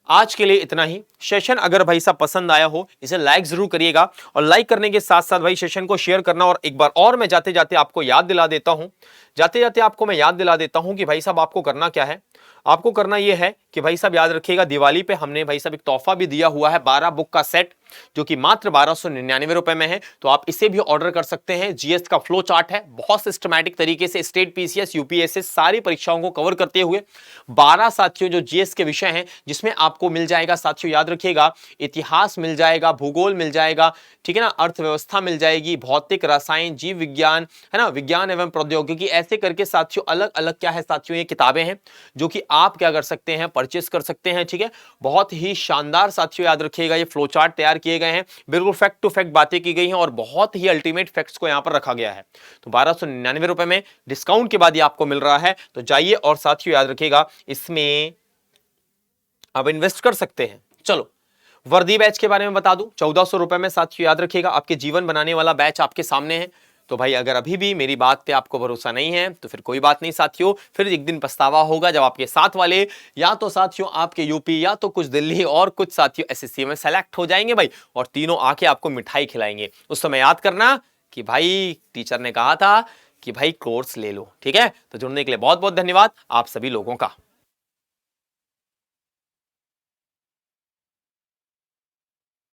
आज के लिए इतना ही। सेशन अगर भाई साहब पसंद आया हो, इसे लाइक जरूर करिएगा, और लाइक करने के साथ साथ भाई सेशन को शेयर करना। और एक बार और मैं जाते जाते आपको याद दिला देता हूं, कि भाई साहब आपको करना क्या है। आपको करना यह है कि भाई साहब याद रखिएगा, दिवाली पे हमने भाई साहब एक तोहफा भी दिया हुआ है, 12 बुक का सेट, जो कि मात्र 1299 रुपए में है। तो आप इसे भी ऑर्डर कर सकते हैं। जीएस का फ्लो चार्ट है, बहुत सिस्टमैटिक तरीके से स्टेट, पीसीएस, यूपीएससी सारी परीक्षाओं को कवर करते हुए 12 साथियों जो जीएस के विषय हैं, जिसमें आपको मिल जाएगा साथियों, याद रखिएगा, इतिहास मिल जाएगा, भूगोल मिल जाएगा, ठीक है ना, अर्थव्यवस्था मिल जाएगी, भौतिक, रसायन, जीव विज्ञान, है ना, विज्ञान एवं प्रौद्योगिकी, ऐसे करके साथियों अलग अलग क्या है साथियों, ये किताबें हैं जो कि आप क्या कर सकते हैं? परचेस कर सकते हैं, ठीक है। बहुत ही शानदार साथियों, याद रखिएगा, ये फ्लो चार्ट तैयार किए गए हैं, बिल्कुल फैक्ट टू फैक्ट बातें की गई हैं, और बहुत ही अल्टीमेट फैक्ट्स को यहां पर रखा गया है। तो 1299 रुपए में डिस्काउंट के बाद ये आपको मिल रहा है। तो जाइए और साथियों याद रखिएगा, इसमें आप इन्वेस्ट कर सकते हैं। चलो, वर्दी बैच के बारे में बता दूं, 1400 रुपए में साथियों याद रखिएगा, आपके जीवन बनाने वाला बैच आपके सामने है। तो भाई अगर अभी भी मेरी बात पे आपको भरोसा नहीं है तो फिर कोई बात नहीं साथियों, फिर एक दिन पछतावा होगा जब आपके साथ वाले या तो साथियों आपके यूपी, या तो कुछ दिल्ली, और कुछ साथियों एसएससी में सेलेक्ट हो जाएंगे भाई, और तीनों आके आपको मिठाई खिलाएंगे। उस समय याद करना कि भाई टीचर ने कहा था कि भाई कोर्स ले लो, ठीक है। तो जुड़ने के लिए बहुत बहुत धन्यवाद आप सभी लोगों का।